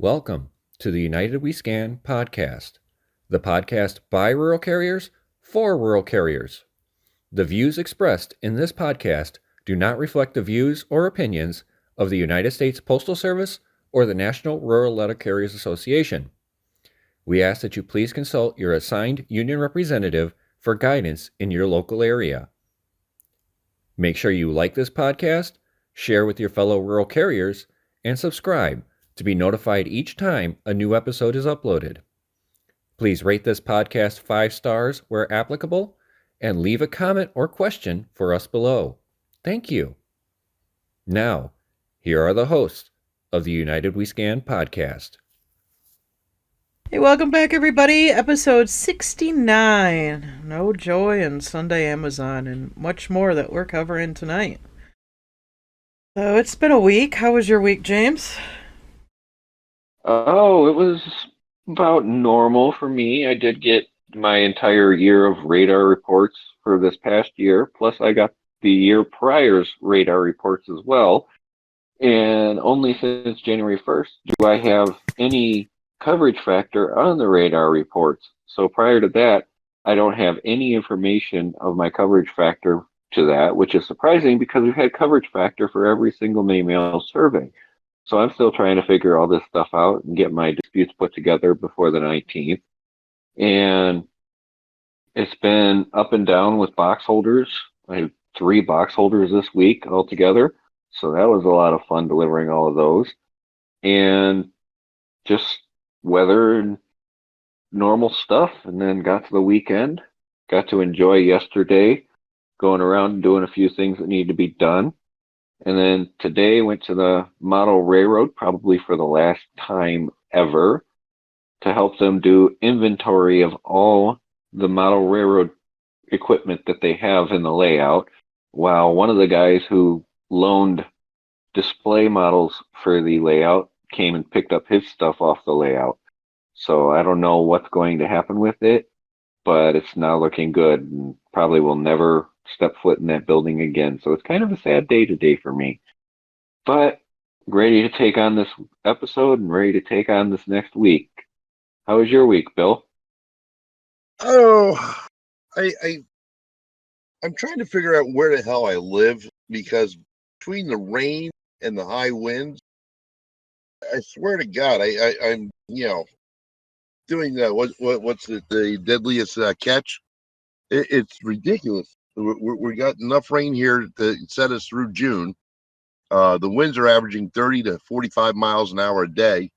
Welcome to the United We Scan podcast, the podcast by rural carriers for rural carriers. The views expressed in this podcast do not reflect the views or opinions of the United States Postal Service or the National Rural Letter Carriers Association. We ask that you please consult your assigned union representative for guidance in your local area. Make sure you like this podcast, share with your fellow rural carriers, and subscribe to be notified each time a new episode is uploaded. Please rate this podcast 5 stars where applicable and leave a comment or question for us below. Thank you. Now, here are the hosts of the United We Scan podcast. Hey, welcome back, everybody. Episode 69. No Joy and Sunday Amazon and much more that we're covering tonight. So it's been a week. How was your week, James? Oh, it was about normal for me. I did get my entire year of radar reports for this past year, plus I got the year prior's radar reports as well. And only since January 1st do I have any coverage factor on the radar reports. So prior to that, I don't have any information of my coverage factor to that, which is surprising because we've had coverage factor for every single May mail survey. So I'm still trying to figure all this stuff out and get my disputes put together before the 19th. And it's been up and down with box holders. I have 3 box holders this week altogether. So that was a lot of fun delivering all of those. And just weather and normal stuff. And then got to the weekend. Got to enjoy yesterday, going around and doing a few things that need to be done. And then today went to the model railroad, probably for the last time ever, to help them do inventory of all the model railroad equipment that they have in the layout, while one of the guys who loaned display models for the layout came and picked up his stuff off the layout. So I don't know what's going to happen with it, but it's now looking good and probably will never step foot in that building again. So it's kind of a sad day today for me. But ready to take on this episode and ready to take on this next week. How was your week, Bill? Oh, I'm trying to figure out where the hell I live because between the rain and the high winds, I swear to God, I'm doing what's the deadliest catch. It's ridiculous. We got enough rain here to set us through June. The winds are averaging 30 to 45 miles an hour a day.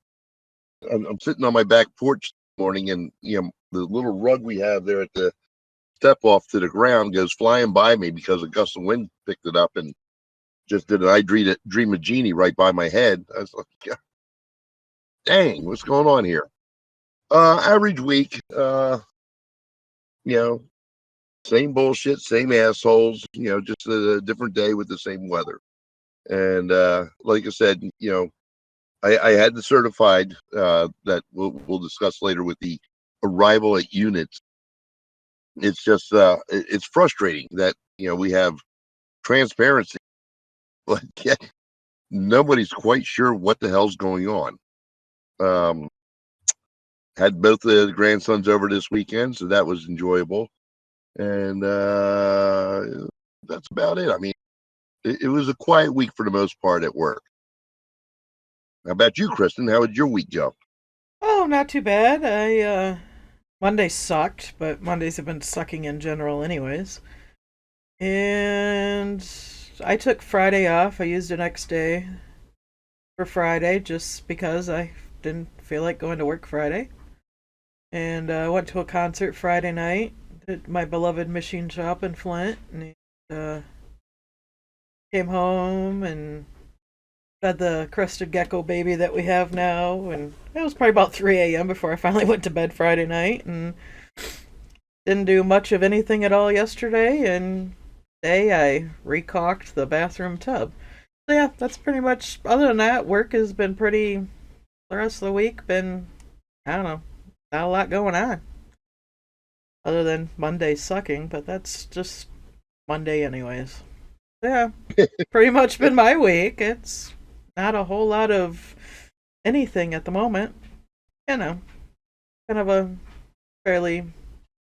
I'm sitting on my back porch this morning, and the little rug we have there at the step off to the ground goes flying by me because a gust of wind picked it up and just did an I dream a genie right by my head. I was like, dang, what's going on here? Average week, same bullshit, same assholes, just a different day with the same weather. And like I said, I had the certified that we'll discuss later with the arrival at units. It's just it's frustrating that we have transparency, but yet nobody's quite sure what the hell's going on. Had both the grandsons over this weekend, so that was enjoyable. And that's about it. I mean, it was a quiet week for the most part at work. How about you, Kristen? How did your week go? Oh, not too bad. Monday sucked, but Mondays have been sucking in general anyways. And I took Friday off. I used the next day for Friday just because I didn't feel like going to work Friday. And went to a concert Friday night at my beloved machine shop in Flint. And came home and fed the crested gecko baby that we have now. And it was probably about 3 a.m. before I finally went to bed Friday night. And didn't do much of anything at all yesterday. And today I recaulked the bathroom tub. So yeah, that's pretty much, other than that, work has been pretty, the rest of the week been, I don't know, not a lot going on. Other than Monday sucking, but that's just Monday anyways. Yeah, pretty much been my week. It's not a whole lot of anything at the moment. You know, kind of a fairly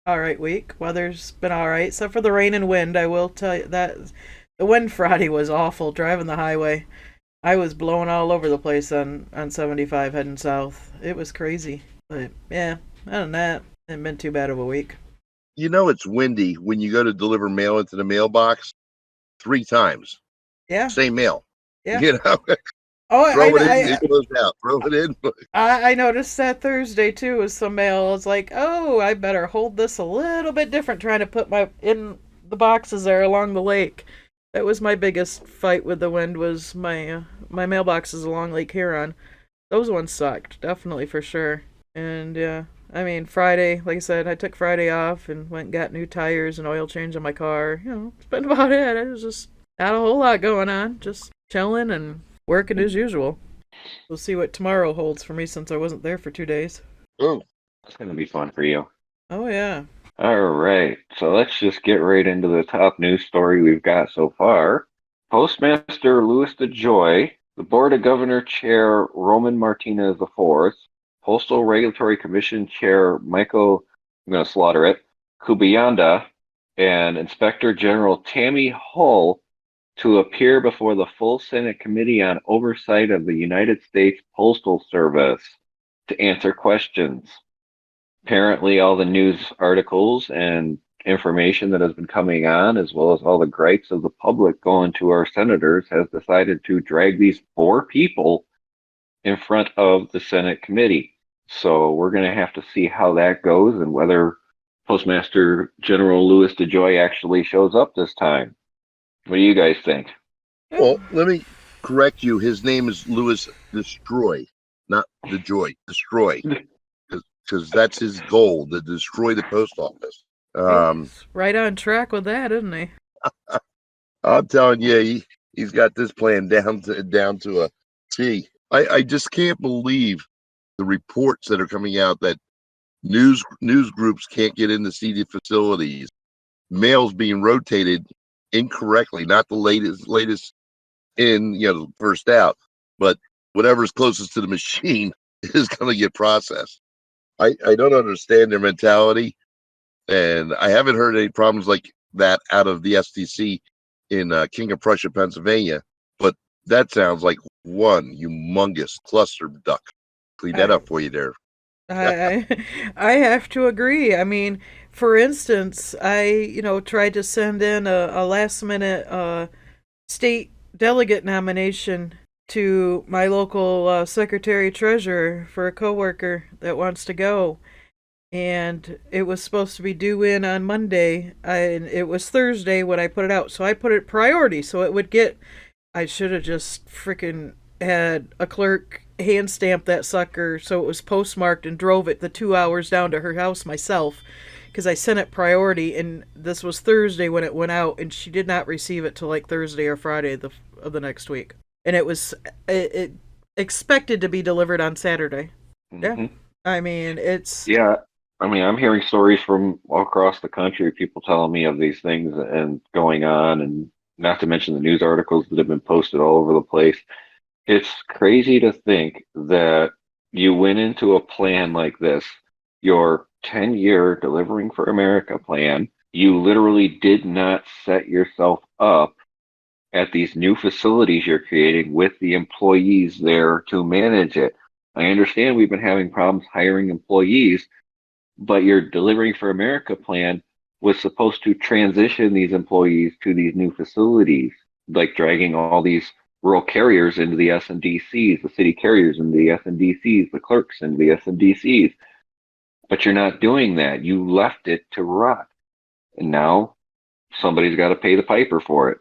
all right week. Weather's been all right, except for the rain and wind. I will tell you that the wind Friday was awful driving the highway. I was blowing all over the place on 75 heading south. It was crazy. But yeah, other than that, it hasn't been too bad of a week. You know it's windy when you go to deliver mail into the mailbox 3 times. Yeah, Same mail. yeah. You know, Oh, throw it in, it goes out. Throw it in. I noticed that Thursday too with some mail. I was like, oh, I better hold this a little bit different, trying to put my in the boxes there along the lake. That was my biggest fight with the wind. Was my mailboxes along Lake Huron. Those ones sucked, definitely for sure. And yeah, I mean Friday, like I said, I took Friday off and went and got new tires and oil change on my car. You know, that's been about it. It was just not a whole lot going on, just chilling and working as usual. We'll see what tomorrow holds for me since I wasn't there for 2 days. Oh, It's going to be fun for you. Oh yeah. All right, so let's just get right into the top news story we've got so far. Postmaster Louis DeJoy, the Board of Governor Chair Roman Martinez IV, Postal Regulatory Commission Chair Michael, I'm going to slaughter it, Kubayanda, and Inspector General Tammy Hull to appear before the full Senate Committee on Oversight of the United States Postal Service to answer questions. Apparently, all the news articles and information that has been coming on, as well as all the gripes of the public going to our senators, has decided to drag these 4 people in front of the Senate committee. So we're going to have to see how that goes and whether Postmaster General Louis DeJoy actually shows up this time. What do you guys think? well, let me correct you. His name is Louis Destroy, not DeJoy. Destroy, because that's his goal, to destroy the post office. He's right on track with that, isn't he? I'm telling you, he's got this plan down to a T. I just can't believe the reports that are coming out that news groups can't get in to see the facilities. Mail's being rotated incorrectly, not the latest in, first out, but whatever's closest to the machine is going to get processed. I don't understand their mentality, and I haven't heard any problems like that out of the STC in King of Prussia, Pennsylvania. But that sounds like one humongous cluster duck. Clean that up for you there. I I have to agree. I mean, for instance, I tried to send in a last minute state delegate nomination to my local secretary treasurer for a coworker that wants to go, and it was supposed to be due in on Monday. And it was Thursday when I put it out, so I put it priority so it would get. I should have just freaking had a clerk hand stamp that sucker so it was postmarked and drove it the 2 hours down to her house myself, because I sent it priority, and this was Thursday when it went out, and she did not receive it till like Thursday or Friday of the next week, and it expected to be delivered on Saturday. Mm-hmm. Yeah, I mean it's Yeah, I mean, I'm hearing stories from all across the country, people telling me of these things and going on, and not to mention the news articles that have been posted all over the place. It's crazy to think that you went into a plan like this, your 10-year Delivering for America plan. You literally did not set yourself up at these new facilities you're creating with the employees there to manage it. I understand we've been having problems hiring employees, but your Delivering for America plan was supposed to transition these employees to these new facilities, like dragging all these rural carriers into the SNDCs, the city carriers into the SNDCs, the clerks into the SNDCs. But you're not doing that. You left it to rot. And now somebody's got to pay the piper for it.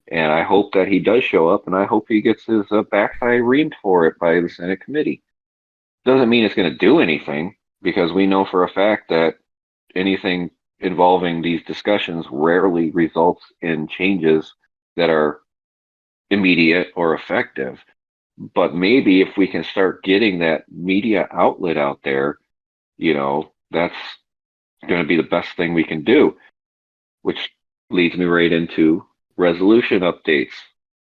And I hope that he does show up, and I hope he gets his backside reamed for it by the Senate committee. Doesn't mean it's going to do anything, because we know for a fact that anything involving these discussions rarely results in changes that are immediate or effective. But maybe if we can start getting that media outlet out there, that's going to be the best thing we can do, which leads me right into resolution updates,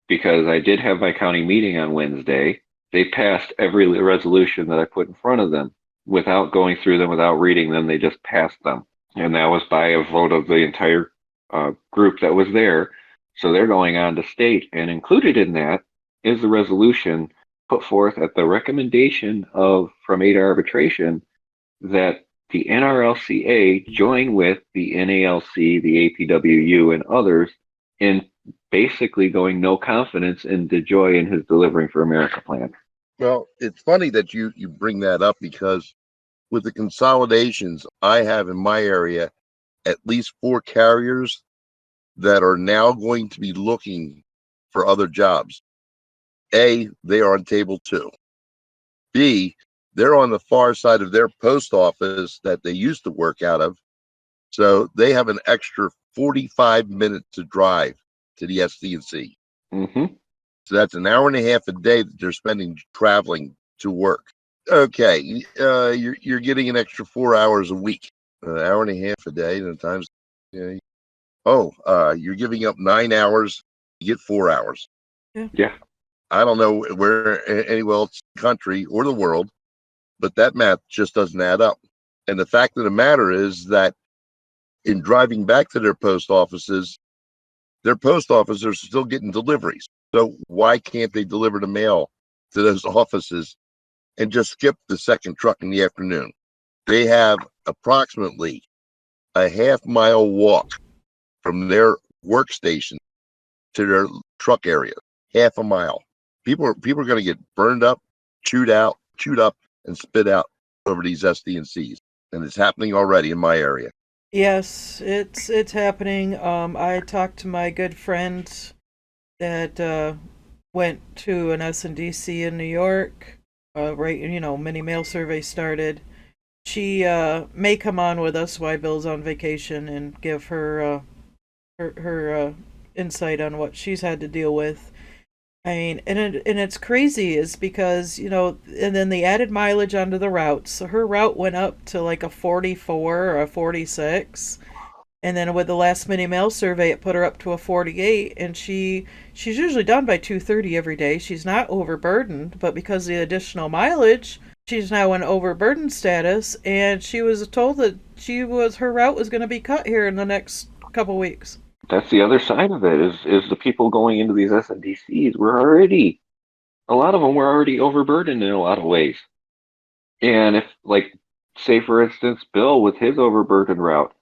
because I did have my county meeting on Wednesday, They passed every resolution that I put in front of them without going through them, without reading them. They just passed them. And that was by a vote of the entire group that was there. So they're going on to state. And included in that is the resolution put forth at the recommendation of from ADA arbitration that the NRLCA join with the NALC, the APWU, and others in basically going no confidence in DeJoy and his Delivering for America plan. Well, it's funny that you bring that up, because with the consolidations I have in my area, at least 4 carriers that are now going to be looking for other jobs. A, they are on table 2. B, they're on the far side of their post office that they used to work out of. So they have an extra 45 minutes to drive to the SDNC. Mm-hmm. So that's an hour and a half a day that they're spending traveling to work. Okay, you're getting an extra 4 hours a week, an hour and a half a day, and times. You're giving up 9 hours. You get 4 hours. Yeah. I don't know where anywhere else in the country or the world, but that math just doesn't add up. And the fact of the matter is that in driving back to their post offices are still getting deliveries. So why can't they deliver the mail to those offices and just skip the second truck in the afternoon? They have approximately a half-mile walk from their workstation to their truck area. Half a mile. People are going to get burned up, chewed up, and spit out over these SDNCs, and it's happening already in my area. Yes, it's happening. I talked to my good friend that went to an S&DC in New York. Mini mail survey started. She may come on with us while Bill's on vacation and give her her insight on what she's had to deal with. I mean, and it's crazy is because, and then the added mileage onto the routes. So her route went up to like a 44 or a 46. And then with the last mini mail survey, it put her up to a 48. And she's usually done by 2:30 every day. She's not overburdened, but because of the additional mileage, she's now in overburden status. And she was told that her route was going to be cut here in the next couple weeks. That's the other side of it is the people going into these SNDCs a lot of them were already overburdened in a lot of ways. And if, like, say for instance, Bill with his overburden route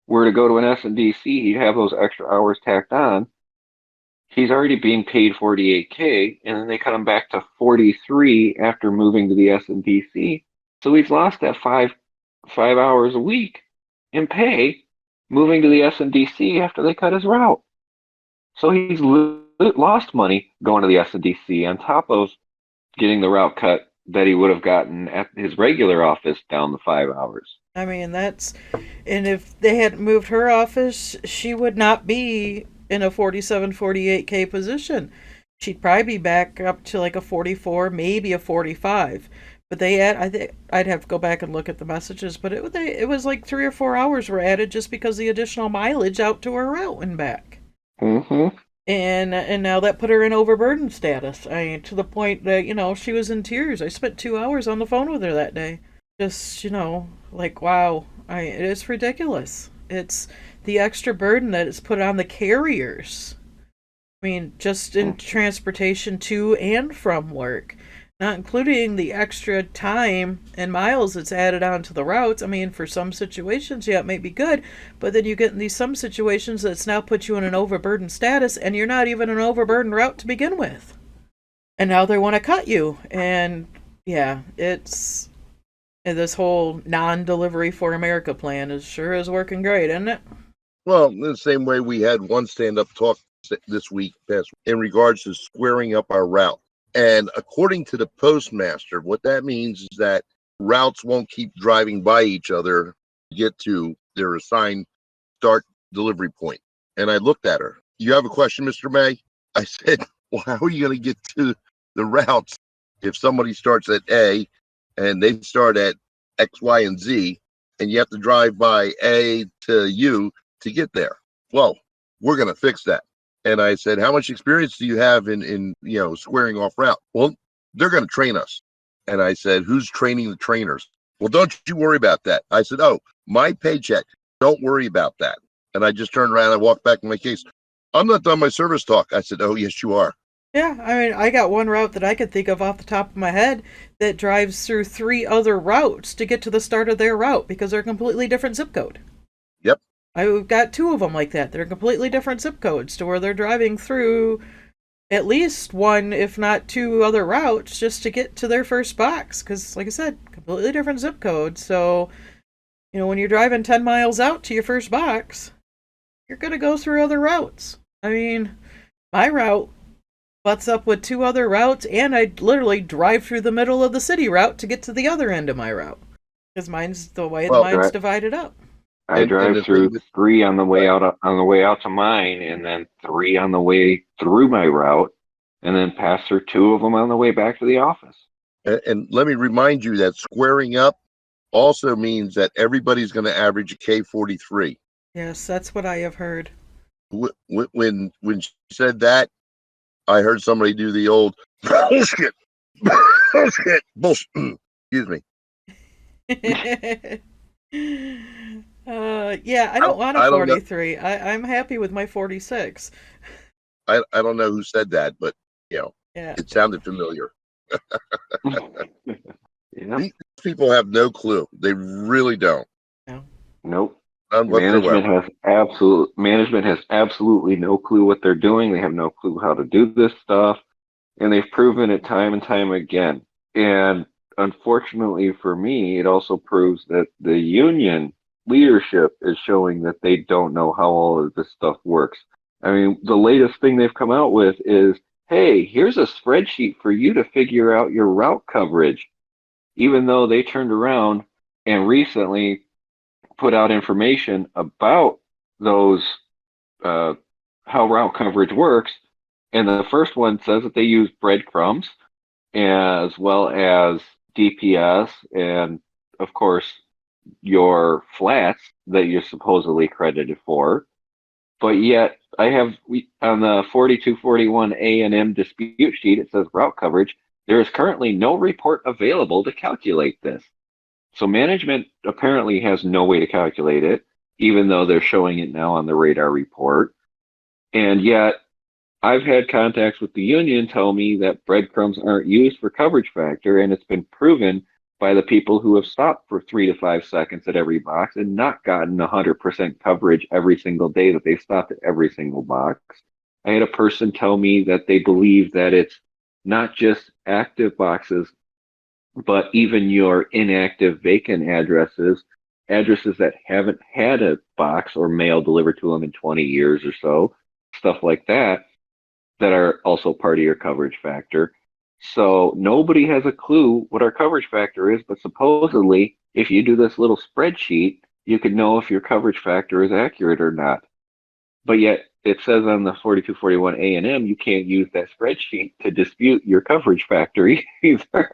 were to go to an SNDC, he'd have those extra hours tacked on. He's already being paid $48K, and then they cut him back to 43 after moving to the SNDC. So he's lost that five hours a week in pay moving to the SNDC after they cut his route. So he's lost money going to the SNDC on top of getting the route cut that he would have gotten at his regular office down the 5 hours. I mean, and if they had moved her office, she would not be in a 47, 48K position. She'd probably be back up to like a 44, maybe a 45. But I think I'd have to go back and look at the messages, but it was like 3 or 4 hours were added just because the additional mileage out to her route and back. Mm-hmm. And now that put her in overburden status. I mean, to the point that, she was in tears. I spent 2 hours on the phone with her that day. Just, like, wow. It's ridiculous. It's the extra burden that is put on the carriers. I mean, just in transportation to and from work. Not including the extra time and miles that's added onto the routes. I mean, for some situations, yeah, it may be good, but then you get in some situations that's now put you in an overburdened status, and you're not even an overburdened route to begin with. And now they want to cut you. And yeah, this whole non-delivery for America plan is working great, isn't it? Well, in the same way we had one stand-up talk this week in regards to squaring up our route. And according to the postmaster, what that means is that routes won't keep driving by each other to get to their assigned start delivery point. And I looked at her. You have a question, Mr. May? I said, well, how are you going to get to the routes if somebody starts at A and they start at X, Y, and Z, and you have to drive by A to U to get there? Well, we're going to fix that. And I said, how much experience do you have in squaring off route? Well, they're going to train us. And I said, who's training the trainers? Well, don't you worry about that. I said, oh, my paycheck. Don't worry about that. And I just turned around and I walked back in my case. I'm not done my service talk. I said, oh, yes, you are. Yeah, I mean, I got one route that I could think of off the top of my head that drives through 3 other routes to get to the start of their route because they're a completely different zip code. Yep. I've got 2 of them like that. They're completely different zip codes to where they're driving through at least 1, if not 2 other routes just to get to their first box. Because, like I said, completely different zip code. So, when you're driving 10 miles out to your first box, you're going to go through other routes. I mean, my route butts up with 2 other routes, and I literally drive through the middle of the city route to get to the other end of my route. Because mine's the way mine's divided up. I drive through 3 on the way out to mine, and then 3 on the way through my route, and then pass through 2 of them on the way back to the office. And let me remind you that squaring up also means that everybody's going to average a K43. Yes, that's what I have heard. When she said that, I heard somebody do the old bullshit. Excuse me. Yeah, I don't want a 43. I'm happy with my 46. I don't know who said that, but it sounded familiar. Yeah. These people have no clue. They really don't. No. Nope. None whatsoever. Management has absolutely no clue what they're doing. They have no clue how to do this stuff, and they've proven it time and time again. And unfortunately for me, it also proves that the union leadership is showing that they don't know how all of this stuff works. I mean, the latest thing they've come out with is, hey, here's a spreadsheet for you to figure out your route coverage. Even though they turned around and recently put out information about those, how route coverage works. And the first one says that they use breadcrumbs as well as DPS and, of course, your flats that you're supposedly credited for. But yet, on the 4241 A&M dispute sheet, it says route coverage. There is currently no report available to calculate this. So management apparently has no way to calculate it, even though they're showing it now on the radar report. And yet, I've had contacts with the union tell me that breadcrumbs aren't used for coverage factor, and it's been proven by the people who have stopped for 3 to 5 seconds at every box and not gotten 100% coverage every single day that they've stopped at every single box. I had a person tell me that they believe that it's not just active boxes, but even your inactive vacant addresses that haven't had a box or mail delivered to them in 20 years or so, stuff like that are also part of your coverage factor. So nobody has a clue what our coverage factor is, but supposedly if you do this little spreadsheet, you can know if your coverage factor is accurate or not. But yet it says on the 4241 A&M, you can't use that spreadsheet to dispute your coverage factor either.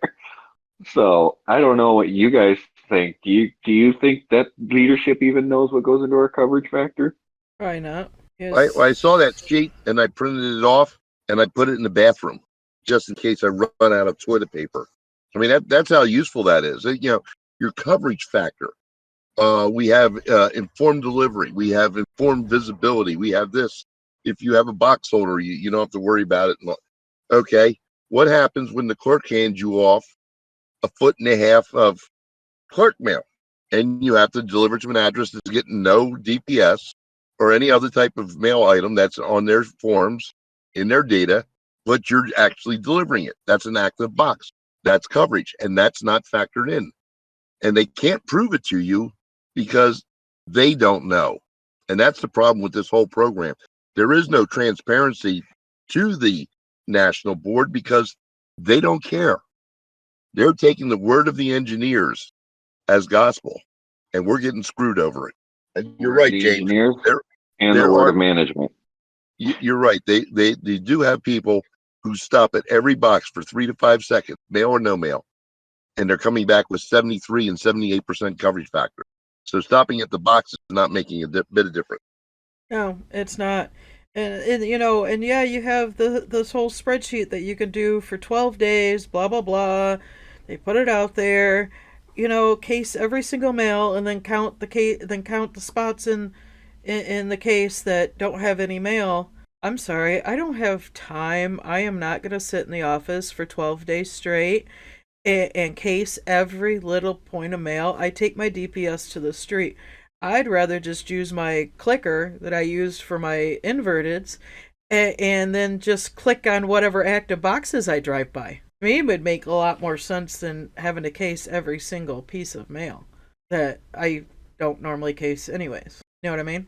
So I don't know what you guys think. Do you think that leadership even knows what goes into our coverage factor? Probably not. Yes. I saw that sheet and I printed it off and I put it in the bathroom just in case I run out of toilet paper. I mean, that's how useful that is. Your coverage factor. We have informed delivery. We have informed visibility. We have this. If you have a box holder, you don't have to worry about it. Okay, what happens when the clerk hands you off 1.5 feet of clerk mail and you have to deliver to an address that's getting no DPS or any other type of mail item that's on their forms in their data, but you're actually delivering it? That's an active box. That's coverage, and that's not factored in. And they can't prove it to you because they don't know. And that's the problem with this whole program. There is no transparency to the national board because they don't care. They're taking the word of the engineers as gospel, and we're getting screwed over it. And you're right, James. And the word of management. You're right. They do have people who stop at every box for 3 to 5 seconds, mail or no mail, and they're coming back with 73 and 78% coverage factor. So stopping at the box is not making a bit of difference. No, it's not. And and yeah, you have this whole spreadsheet that you can do for 12 days, blah blah blah. They put it out there, case every single mail, and then count the spots in the case that don't have any mail. I'm sorry, I don't have time. I am not going to sit in the office for 12 days straight and case every little point of mail. I take my DPS to the street. I'd rather just use my clicker that I used for my inverteds and then just click on whatever active boxes I drive by. To me, it would make a lot more sense than having to case every single piece of mail that I don't normally case anyways. You know what I mean?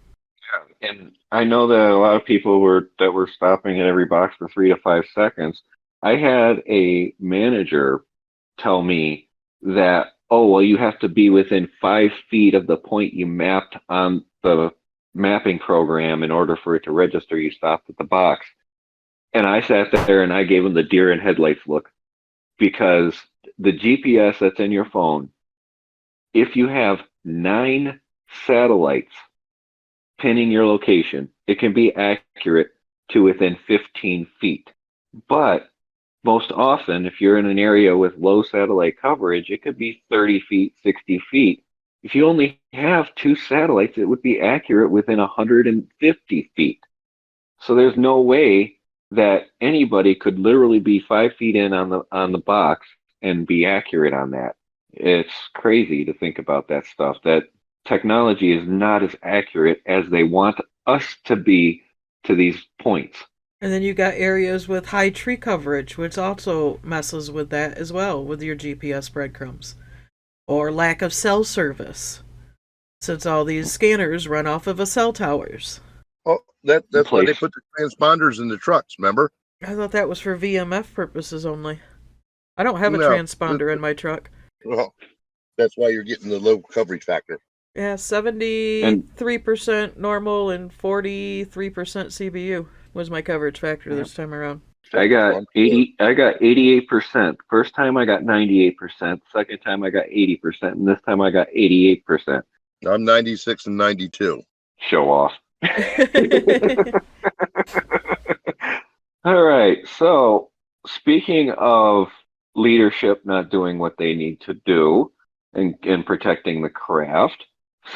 Yeah. And I know that a lot of people were stopping at every box for 3 to 5 seconds. I had a manager tell me that, oh, well, you have to be within 5 feet of the point you mapped on the mapping program in order for it to register you stopped at the box. And I sat there and I gave him the deer in headlights look because the GPS that's in your phone, if you have 9 satellites pinning your location, it can be accurate to within 15 feet. But most often, if you're in an area with low satellite coverage, it could be 30 feet, 60 feet. If you only have 2 satellites, it would be accurate within 150 feet. So there's no way that anybody could literally be 5 feet in on the box and be accurate on that. It's crazy to think about that stuff. That technology is not as accurate as they want us to be to these points. And then you got areas with high tree coverage, which also messes with that as well, with your GPS breadcrumbs. Or lack of cell service, since all these scanners run off of a cell towers. Oh, that's why they put the transponders in the trucks, remember? I thought that was for VMF purposes only. I don't have a No, transponder in my truck. well, that's why you're getting the low coverage factor. Yeah, 73% normal and 43% CBU was my coverage factor this time around. I got 88%. First time I got 98%. Second time I got 80%. And this time I got 88%. I'm 96 and 92. Show off. All right. So speaking of leadership not doing what they need to do and protecting the craft,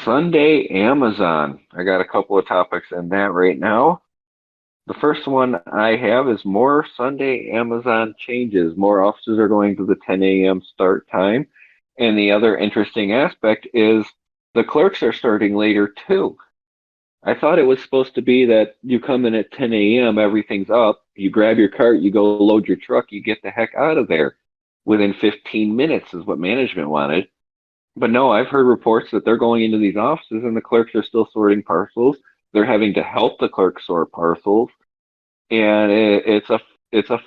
Sunday Amazon. I got a couple of topics in that right now. The first one I have is more Sunday Amazon changes. More offices are going to the 10 a.m. start time. And the other interesting aspect is the clerks are starting later too. I thought it was supposed to be that you come in at 10 a.m., everything's up, you grab your cart, you go load your truck, you get the heck out of there. Within 15 minutes is what management wanted. But no, I've heard reports that they're going into these offices and the clerks are still sorting parcels. They're having to help the clerks sort parcels, and it's a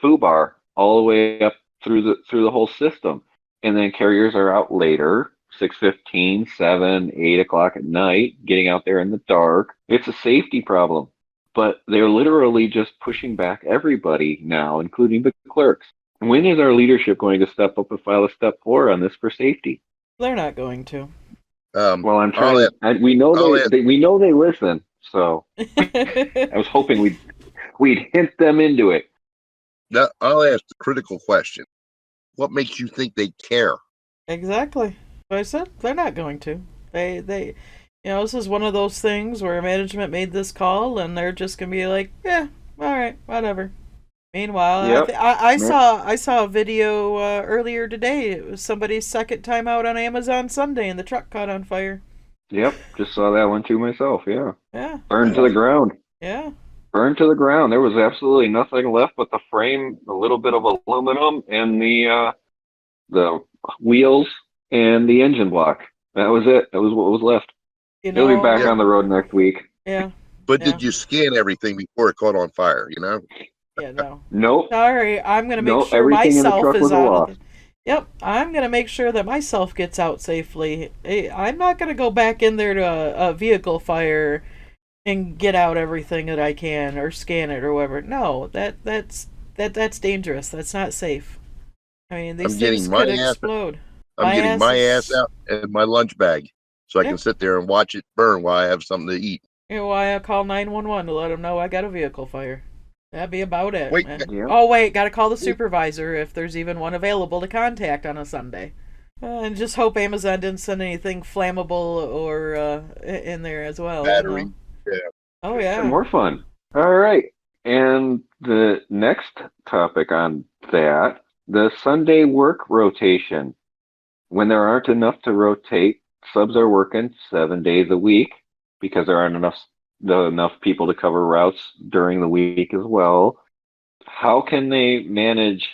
foobar all the way up through the whole system. And then carriers are out later, 6:15, 7, 8 o'clock at night, getting out there in the dark. It's a safety problem, but they're literally just pushing back everybody now, including the clerks. When is our leadership going to step up and file a step 4 on this for safety? They're not going to. Well, I'm trying. We know we know they listen. So I was hoping we'd hint them into it. Now, I'll ask the critical question. What makes you think they care? Exactly. I said they're not going to. They this is one of those things where management made this call and they're just gonna be like, yeah, all right, whatever. Meanwhile, Yep. I saw a video earlier today. It was somebody's second time out on Amazon Sunday, and the truck caught on fire. Yep, just saw that one too myself. Yeah. Yeah. Burned to the ground. Yeah. Burned to the ground. There was absolutely nothing left but the frame, a little bit of aluminum, and the wheels and the engine block. That was it. That was what was left. He'll be back on the road next week. Yeah. But did you scan everything before it caught on fire? Yeah, no. Nope. Sorry, I'm gonna make sure myself is out. Yep, I'm gonna make sure that myself gets out safely. I'm not gonna go back in there to a vehicle fire and get out everything that I can or scan it or whatever. No, that's dangerous. That's not safe. I mean, these things could explode. I'm getting my ass out and my lunch bag so I can sit there and watch it burn while I have something to eat. You know why I call 911 to let them know I got a vehicle fire. That'd be about it, Wait, man. Yeah. Oh wait, gotta call the supervisor if there's even one available to contact on a Sunday. And just hope Amazon didn't send anything flammable or in there as well. You battery. know. Yeah. Oh And yeah. more fun. All right. And the next topic on that, the Sunday work rotation. When there aren't enough to rotate, subs are working 7 days a week because there aren't enough people to cover routes during the week as well. How can they manage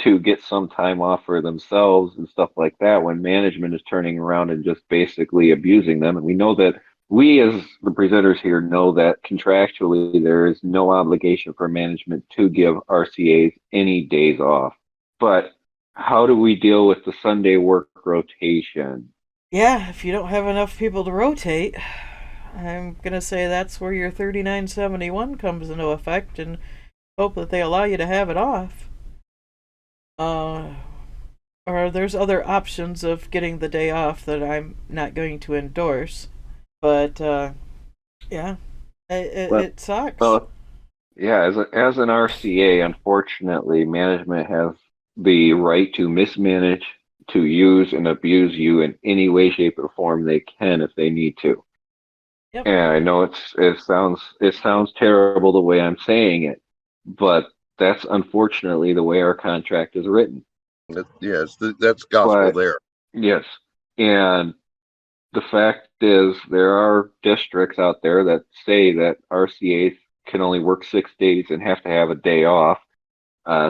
to get some time off for themselves and stuff like that when management is turning around and just basically abusing them? And we know that we, as the presenters here, know that contractually there is no obligation for management to give RCAs any days off. But how do we deal with the Sunday work rotation? Yeah, if you don't have enough people to rotate, I'm gonna say that's where your 3971 comes into effect, and hope that they allow you to have it off. Uh, or there's other options of getting the day off that I'm not going to endorse. But yeah, Well, it sucks. well, yeah, as an RCA, unfortunately, management has the right to mismanage, to use and abuse you in any way, shape, or form they can if they need to. Yep. And I know it sounds terrible the way I'm saying it, but that's unfortunately the way our contract is written. Yes, that's gospel But there. yes, and the fact is there are districts out there that say that RCAs can only work 6 days and have to have a day off.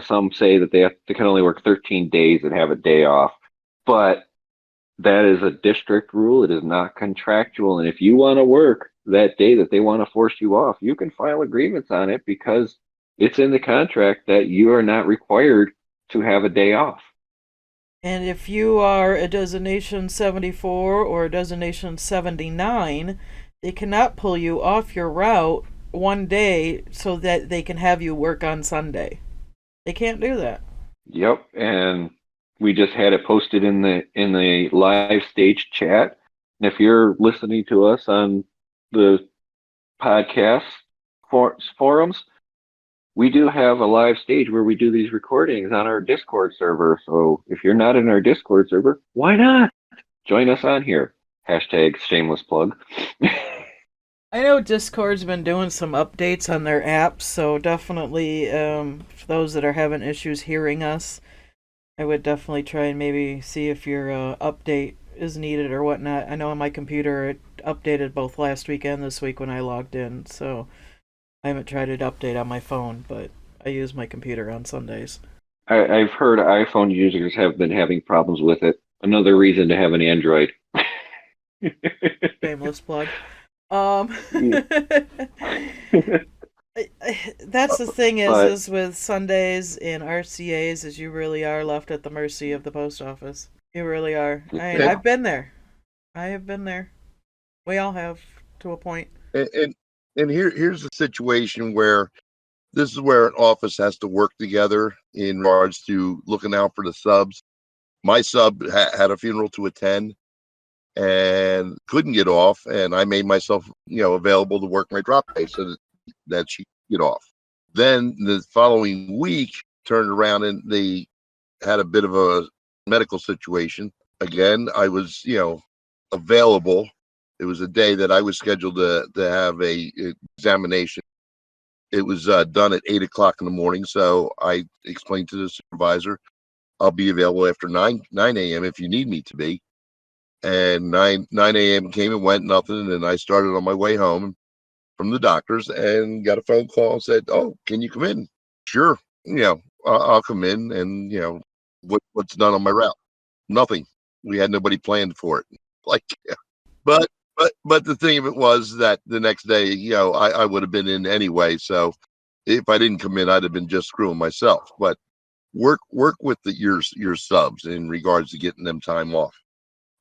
Some say that they can only work 13 days and have a day off. But that is a district rule. It is not contractual. And if you want to work that day that they want to force you off, you can file agreements on it because it's in the contract that you are not required to have a day off. And if you are a designation 74 or a designation 79, they cannot pull you off your route one day so that they can have you work on Sunday. They can't do that. Yep. And we just had it posted in the live stage chat. And if you're listening to us on the podcast forums, we do have a live stage where we do these recordings on our Discord server. So if you're not in our Discord server, why not join us on here? Hashtag shameless plug. I know Discord's been doing some updates on their apps, so definitely for those that are having issues hearing us, I would definitely try and maybe see if your update is needed or whatnot. I know on my computer it updated both last week and this week when I logged in, so I haven't tried to update on my phone, but I use my computer on Sundays. I've heard iPhone users have been having problems with it. Another reason to have an Android. Shameless plug. Um, that's the thing But is with Sundays and RCAs is you really are left at the mercy of the post office. You really are. I mean, And, I've been there. I have been there. We all have to a point. and here's a situation where this is where an office has to work together in regards to looking out for the subs. My sub had a funeral to attend and couldn't get off, and I made myself, available to work my drop day so that she could get off. Then the following week turned around and they had a bit of a medical situation. Again, I was, available. It was a day that I was scheduled to have a examination. It was done at 8 o'clock in the morning. So I explained to the supervisor, I'll be available after 9 a.m. if you need me to be. And 9 a.m. came and went, nothing. And I started on my way home from the doctor's and got a phone call and said, "Oh, can you come in?" Sure. I'll come in. And what's done on my route? Nothing. We had nobody planned for it. Like, yeah. but but the thing of it was that the next day, I would have been in anyway. So if I didn't come in, I'd have been just screwing myself. But work with your subs in regards to getting them time off.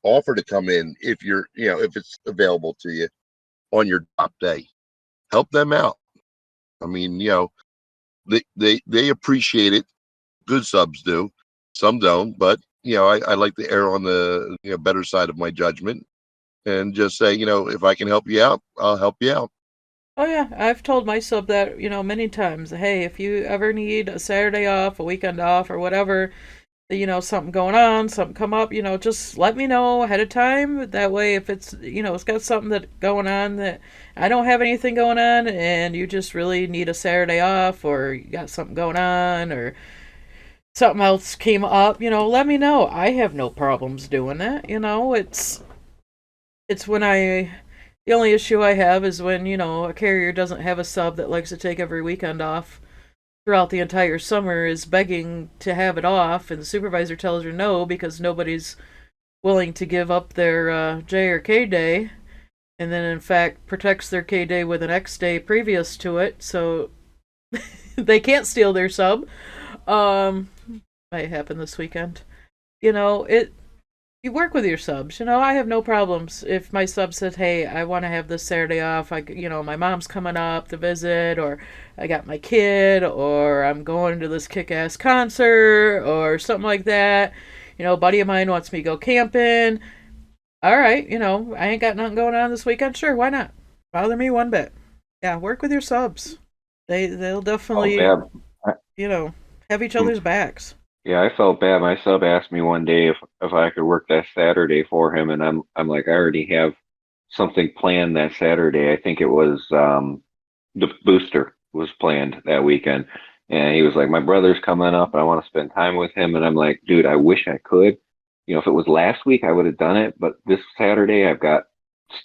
Offer to come in if if it's available to you on your top day. Help them out. I mean, they appreciate it. Good subs do. Some don't, but I like to err on the better side of my judgment. and just say, if I can help you out, I'll help you out. Oh yeah, I've told my sub that, many times. Hey, if you ever need a Saturday off, a weekend off, or whatever, something going on, something come up, just let me know ahead of time. That way, if it's, it's got something that going on that I don't have anything going on, and you just really need a Saturday off, or you got something going on, or something else came up, let me know. I have no problems doing that. It's when the only issue I have is when, a carrier doesn't have a sub that likes to take every weekend off throughout the entire summer, is begging to have it off, and the supervisor tells her no because nobody's willing to give up their J or K day, and then in fact protects their K day with an X day previous to it, so they can't steal their sub. Might happen this weekend. It you work with your subs. I have no problems if my sub says, "Hey, I want to have this Saturday off. My mom's coming up to visit, or I got my kid, or I'm going to this kick-ass concert, or something like that. A buddy of mine wants me to go camping. All right, I ain't got nothing going on this weekend. Sure, why not? Bother me one bit. Yeah, work with your subs. They'll Oh, definitely, bad. I, have each other's backs. yeah, I felt bad. My sub asked me one day if I could work that Saturday for him, and I'm like, I already have something planned that Saturday. I think it was the booster was planned that weekend, and he was like, my brother's coming up, and I want to spend time with him. And I'm like, dude, I wish I could. If it was last week, I would have done it, but this Saturday I've got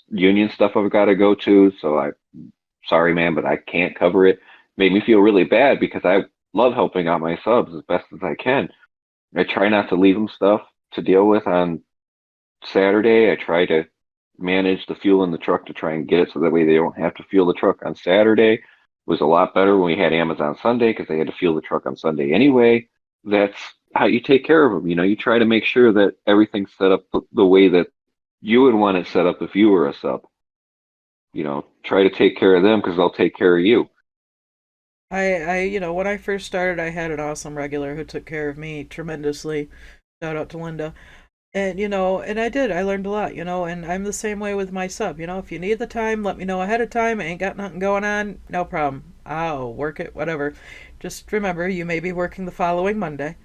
union stuff I've got to go to, so sorry, man, but I can't cover it. Made me feel really bad because I love helping out my subs as best as I can. I try not to leave them stuff to deal with on Saturday. I try to manage the fuel in the truck to try and get it so that way they don't have to fuel the truck on Saturday. It was a lot better when we had Amazon Sunday because they had to fuel the truck on Sunday anyway. That's how you take care of them. You try to make sure that everything's set up the way that you would want it set up if you were a sub. Try to take care of them because they'll take care of you. When I first started, I had an awesome regular who took care of me tremendously. Shout out to Linda. And, and I learned a lot, and I'm the same way with my sub. If you need the time, let me know ahead of time. I ain't got nothing going on, no problem. I'll work it, whatever. Just remember, you may be working the following Monday.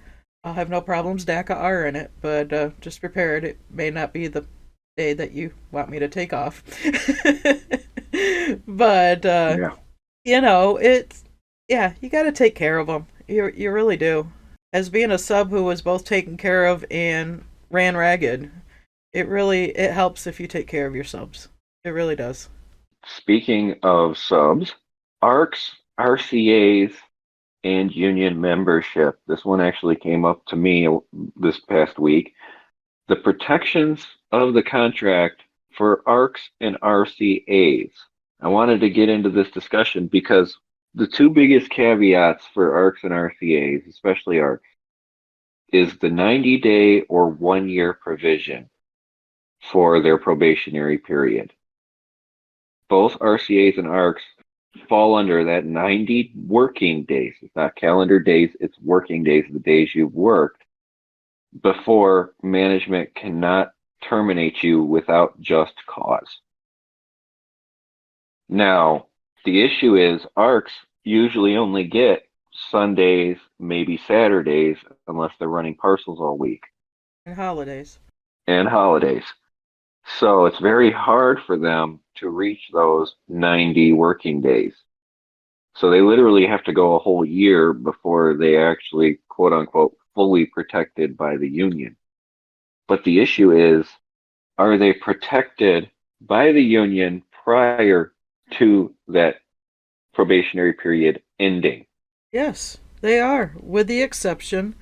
I'll have no problems DACA are in it, but just prepare it. It may not be the day that you want me to take off. But, Yeah. it's, yeah, you got to take care of them. You really do. As being a sub who was both taken care of and ran ragged, it helps if you take care of your subs. It really does. Speaking of subs, ARCs, RCAs, and union membership. This one actually came up to me this past week. The protections of the contract for ARCs and RCAs. I wanted to get into this discussion because the two biggest caveats for ARCs and RCAs, especially ARCs, is the 90-day or 1 year provision for their probationary period. Both RCAs and ARCs fall under that 90 working days. It's not calendar days, it's working days, the days you've worked, before management cannot terminate you without just cause. Now, the issue is ARCs usually only get Sundays, maybe Saturdays, unless they're running parcels all week. And holidays. And holidays. So it's very hard for them to reach those 90 working days. So they literally have to go a whole year before they actually, quote unquote, fully protected by the union. But the issue is, are they protected by the union prior to that probationary period ending? Yes, they are, with the exception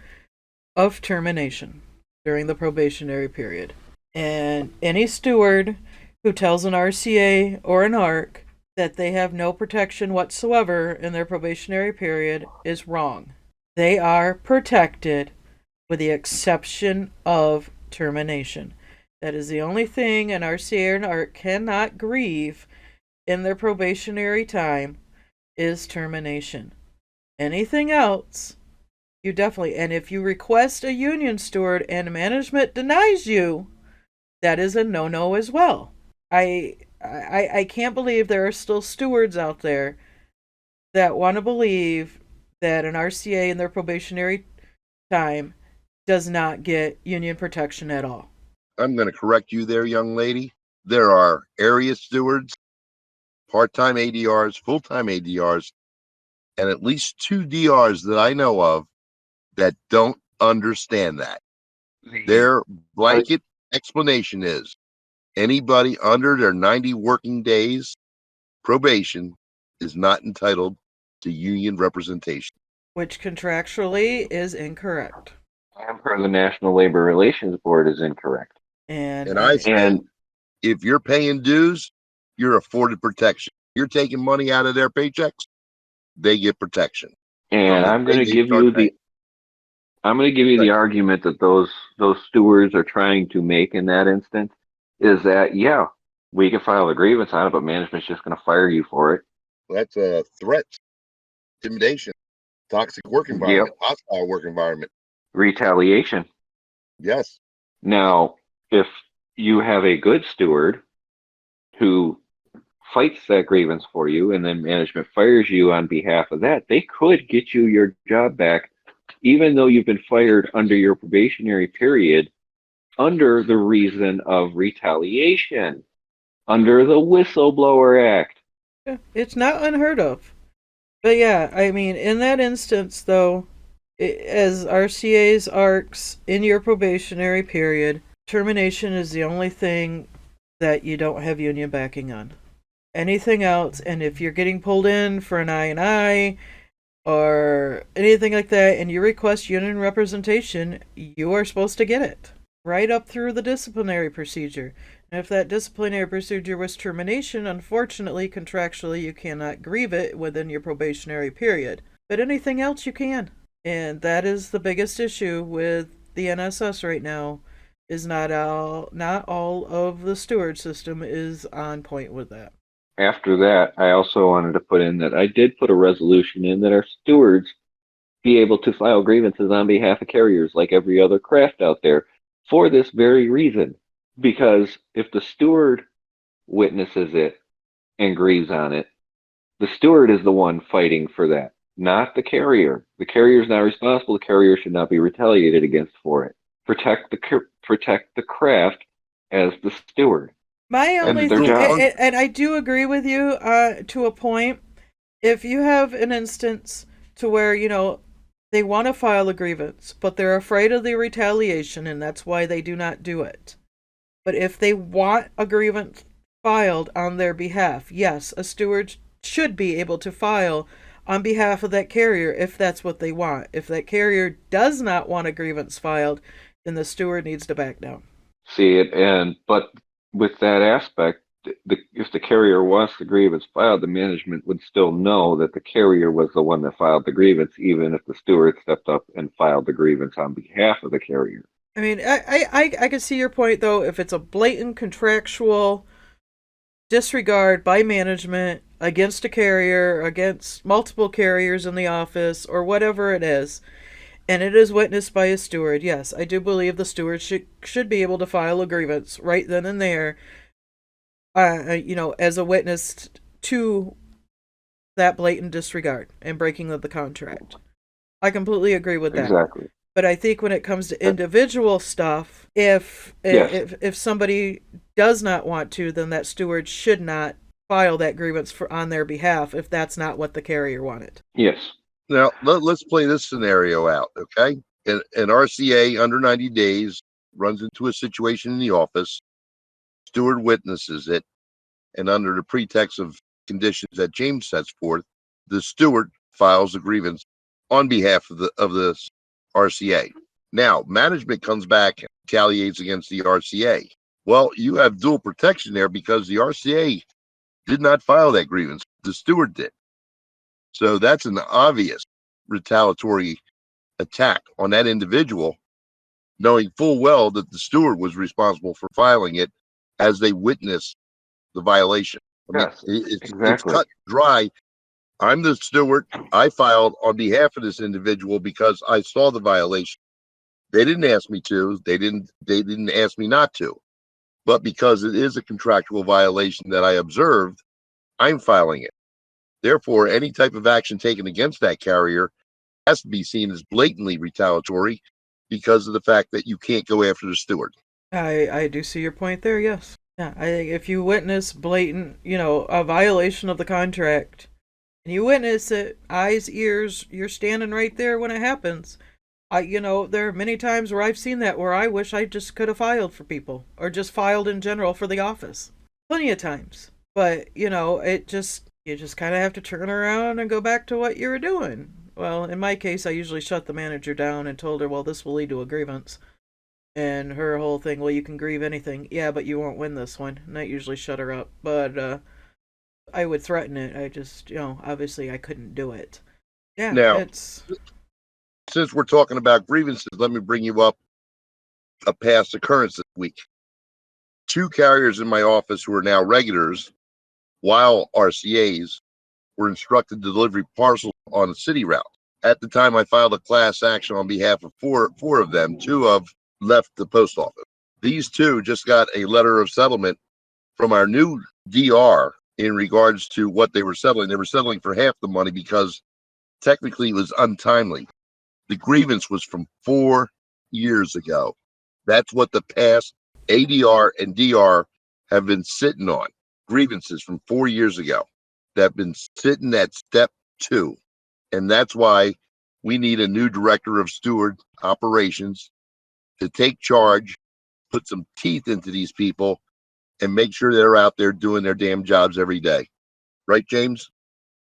of termination during the probationary period. And any steward who tells an RCA or an ARC that they have no protection whatsoever in their probationary period is wrong. They are protected with the exception of termination. That is the only thing an RCA or an ARC cannot grieve in their probationary time is termination. Anything else, you definitely, and if you request a union steward and management denies you, that is a no-no as well. I can't believe there are still stewards out there that want to believe that an RCA in their probationary time does not get union protection at all. I'm going to correct you there, young lady. There are area stewards, part-time ADRs, full-time ADRs, and at least 2 DRs that I know of that don't understand that. Their blanket explanation is anybody under their 90 working days probation is not entitled to union representation. Which contractually is incorrect. And per the National Labor Relations Board is incorrect. And I say, if you're paying dues, you're afforded protection. You're taking money out of their paychecks, they get protection. And I'm going to give you the argument that those stewards are trying to make in that instance is that, yeah, we can file a grievance on it, but management's just going to fire you for it. That's a threat, intimidation, toxic work environment, hostile work environment. Retaliation. Yes. Now, if you have a good steward who fights that grievance for you and then management fires you on behalf of that, they could get you your job back, even though you've been fired under your probationary period, under the reason of retaliation, under the Whistleblower Act. It's not unheard of. But yeah, I mean, in that instance, though, as RCA's ARCs in your probationary period, termination is the only thing that you don't have union backing on. Anything else, and if you're getting pulled in for an I&I or anything like that, and you request union representation, you are supposed to get it. Right up through the disciplinary procedure. And if that disciplinary procedure was termination, unfortunately, contractually, you cannot grieve it within your probationary period. But anything else, you can. And that is the biggest issue with the NSS right now, is not all of the steward system is on point with that. After that, I also wanted to put in that I did put a resolution in that our stewards be able to file grievances on behalf of carriers like every other craft out there for this very reason. Because if the steward witnesses it and grieves on it, the steward is the one fighting for that, not the carrier. The carrier is not responsible. The carrier should not be retaliated against for it. Protect the craft as the steward. My only thing, and I do agree with you to a point. If you have an instance to where, they want to file a grievance, but they're afraid of the retaliation, and that's why they do not do it. But if they want a grievance filed on their behalf, yes, a steward should be able to file on behalf of that carrier if that's what they want. If that carrier does not want a grievance filed, then the steward needs to back down. But with that aspect, if the carrier wants the grievance filed, the management would still know that the carrier was the one that filed the grievance, even if the steward stepped up and filed the grievance on behalf of the carrier. I mean, I can see your point, though. If it's a blatant contractual disregard by management against a carrier, against multiple carriers in the office, or whatever it is, and it is witnessed by a steward, yes, I do believe the steward should be able to file a grievance right then and there, as a witness to that blatant disregard and breaking of the contract. I completely agree with that. Exactly. But I think when it comes to individual stuff, if somebody does not want to, then that steward should not file that grievance on their behalf if that's not what the carrier wanted. Yes. Now, let's play this scenario out, okay? An RCA under 90 days runs into a situation in the office, steward witnesses it, and under the pretext of conditions that James sets forth, the steward files a grievance on behalf of the RCA. Now, management comes back and retaliates against the RCA. Well, you have dual protection there because the RCA did not file that grievance. The steward did. So that's an obvious retaliatory attack on that individual, knowing full well that the steward was responsible for filing it as they witnessed the violation. Yes, it's cut dry. I'm the steward. I filed on behalf of this individual because I saw the violation. They didn't ask me to. They didn't ask me not to. But because it is a contractual violation that I observed, I'm filing it. Therefore, any type of action taken against that carrier has to be seen as blatantly retaliatory because of the fact that you can't go after the steward. I do see your point there, yes. Yeah, I think if you witness blatant, a violation of the contract, and you witness it, eyes, ears, you're standing right there when it happens. There are many times where I've seen that where I wish I just could have filed for people, or just filed in general for the office. Plenty of times. But, you just kind of have to turn around and go back to what you were doing. Well, in my case, I usually shut the manager down and told her, well, this will lead to a grievance. And her whole thing, well, you can grieve anything. Yeah, but you won't win this one. And that usually shut her up. But I would threaten it. I just, obviously I couldn't do it. Yeah, Now, it's... since we're talking about grievances, let me bring you up a past occurrence this week. 2 carriers in my office who are now regulars, while RCAs, were instructed to deliver parcels on a city route. At the time, I filed a class action on behalf of four of them. 2 have left the post office. These 2 just got a letter of settlement from our new DR in regards to what they were settling. They were settling for half the money because technically it was untimely. The grievance was from 4 years ago. That's what the past ADR and DR have been sitting on. Grievances from 4 years ago that have been sitting at step 2. And that's why we need a new director of steward operations to take charge, put some teeth into these people, and make sure they're out there doing their damn jobs every day. Right, James?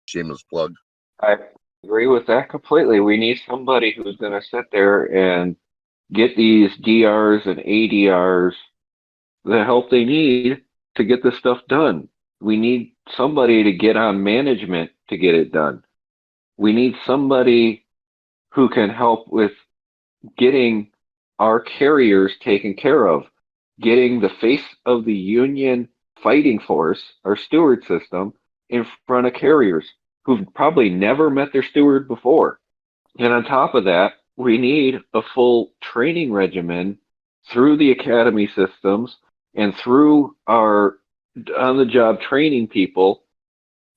Shameless plug. I agree with that completely. We need somebody who's going to sit there and get these DRs and ADRs the help they need to get this stuff done. We need somebody to get on management to get it done. We need somebody who can help with getting our carriers taken care of, getting the face of the union fighting force, our steward system, in front of carriers who've probably never met their steward before. And on top of that, we need a full training regimen through the academy systems and through our on the job training people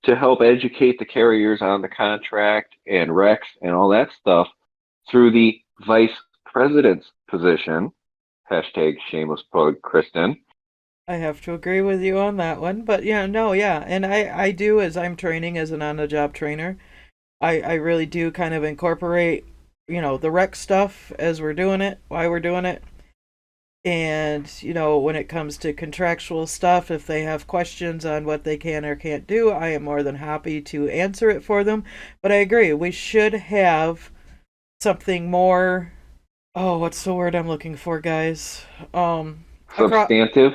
to help educate the carriers on the contract and Rex and all that stuff through the vice president's position. Hashtag shameless plug, Kristen. I have to agree with you on that one. But yeah, no, yeah. And I do, as I'm training as an on-the-job trainer, I really do kind of incorporate, the rec stuff as we're doing it, why we're doing it. And, when it comes to contractual stuff, if they have questions on what they can or can't do, I am more than happy to answer it for them. But I agree, we should have something more, oh, what's the word I'm looking for, guys? Substantive.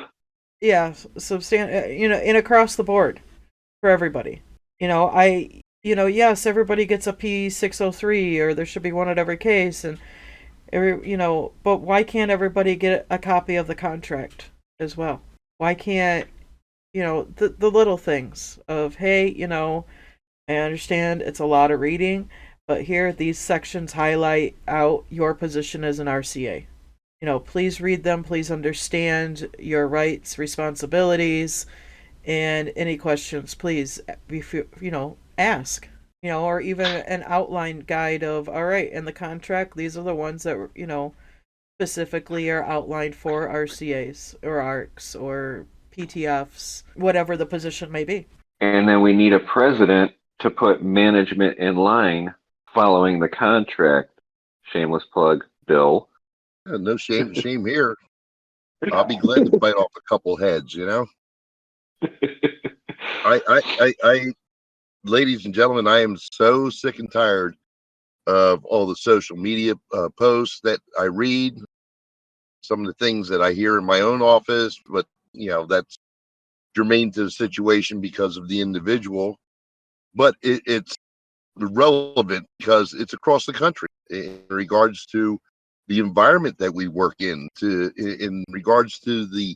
Yeah, and across the board for everybody. Yes, everybody gets a P603, or there should be one at every case, and but why can't everybody get a copy of the contract as well? Why can't, the little things of, hey, I understand it's a lot of reading, but here, these sections highlight out your position as an RCA. Please read them, please understand your rights, responsibilities, and any questions, please, ask. Or even an outline guide of, all right, in the contract, these are the ones that, specifically are outlined for RCAs or ARCs or PTFs, whatever the position may be. And then we need a president to put management in line following the contract. Shameless plug, Bill. No shame here. I'll be glad to bite off a couple heads, I ladies and gentlemen, I am so sick and tired of all the social media posts that I read, some of the things that I hear in my own office, but that's germane to the situation because of the individual. But it's relevant because it's across the country in regards to the environment that we work in regards to the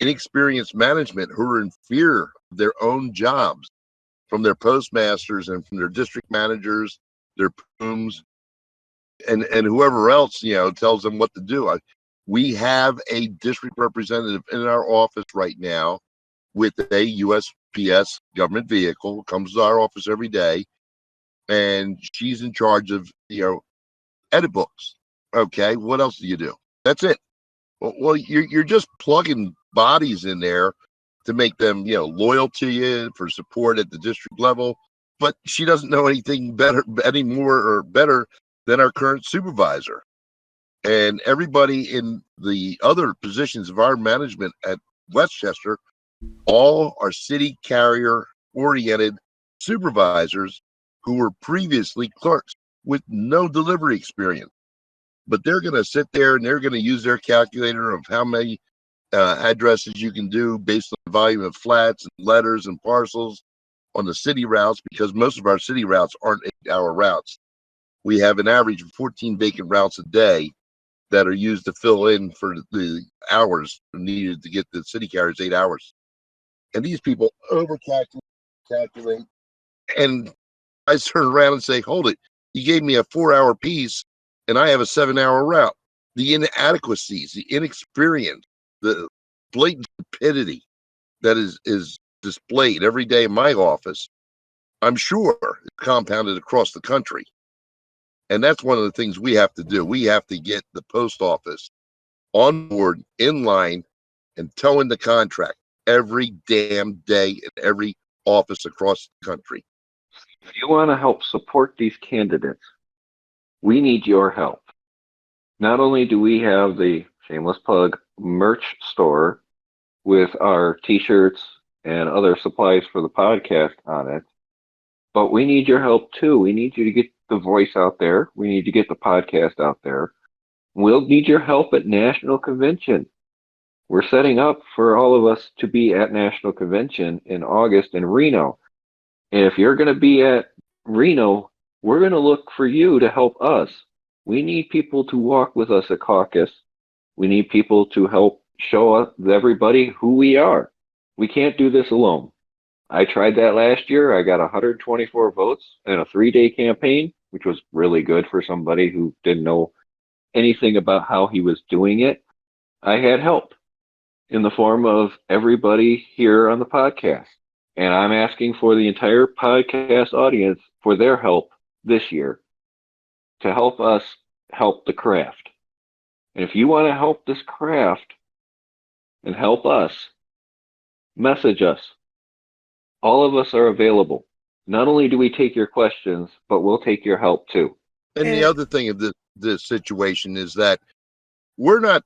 inexperienced management who are in fear of their own jobs from their postmasters and from their district managers, their POOMs, and whoever else, tells them what to do. We have a district representative in our office right now with a USPS government vehicle, comes to our office every day, and she's in charge of, edit books. Okay, what else do you do? That's it. Well, you're just plugging bodies in there to make them, loyal to you for support at the district level. But she doesn't know anything better, any more or better than our current supervisor. And everybody in the other positions of our management at Westchester, all are city carrier oriented supervisors who were previously clerks with no delivery experience. But they're going to sit there and they're going to use their calculator of how many addresses you can do based on the volume of flats and letters and parcels on the city routes, because most of our city routes aren't 8-hour routes. We have an average of 14 vacant routes a day that are used to fill in for the hours needed to get the city carriers 8 hours. And these people calculate, and I turn around and say, hold it, you gave me a 4-hour piece and I have a 7-hour route. The inadequacies, the inexperience, the blatant stupidity that is displayed every day in my office, I'm sure is compounded across the country. And that's one of the things we have to do. We have to get the post office on board, in line, and towing the contract every damn day in every office across the country. If you want to help support these candidates, we need your help. Not only do we have the shameless plug merch store with our t-shirts and other supplies for the podcast on it, but we need your help too. We need you to get the voice out there. We need to get the podcast out there. We'll need your help at National Convention. We're setting up for all of us to be at National Convention in August in Reno. And if you're going to be at Reno, we're going to look for you to help us. We need people to walk with us at caucus. We need people to help show everybody who we are. We can't do this alone. I tried that last year. I got 124 votes in a 3-day campaign, which was really good for somebody who didn't know anything about how he was doing it. I had help in the form of everybody here on the podcast. And I'm asking for the entire podcast audience for their help this year to help us help the craft. And if you want to help this craft and help us, message us. All of us are available. Not only do we take your questions, but we'll take your help too. And the other thing of this situation is that we're not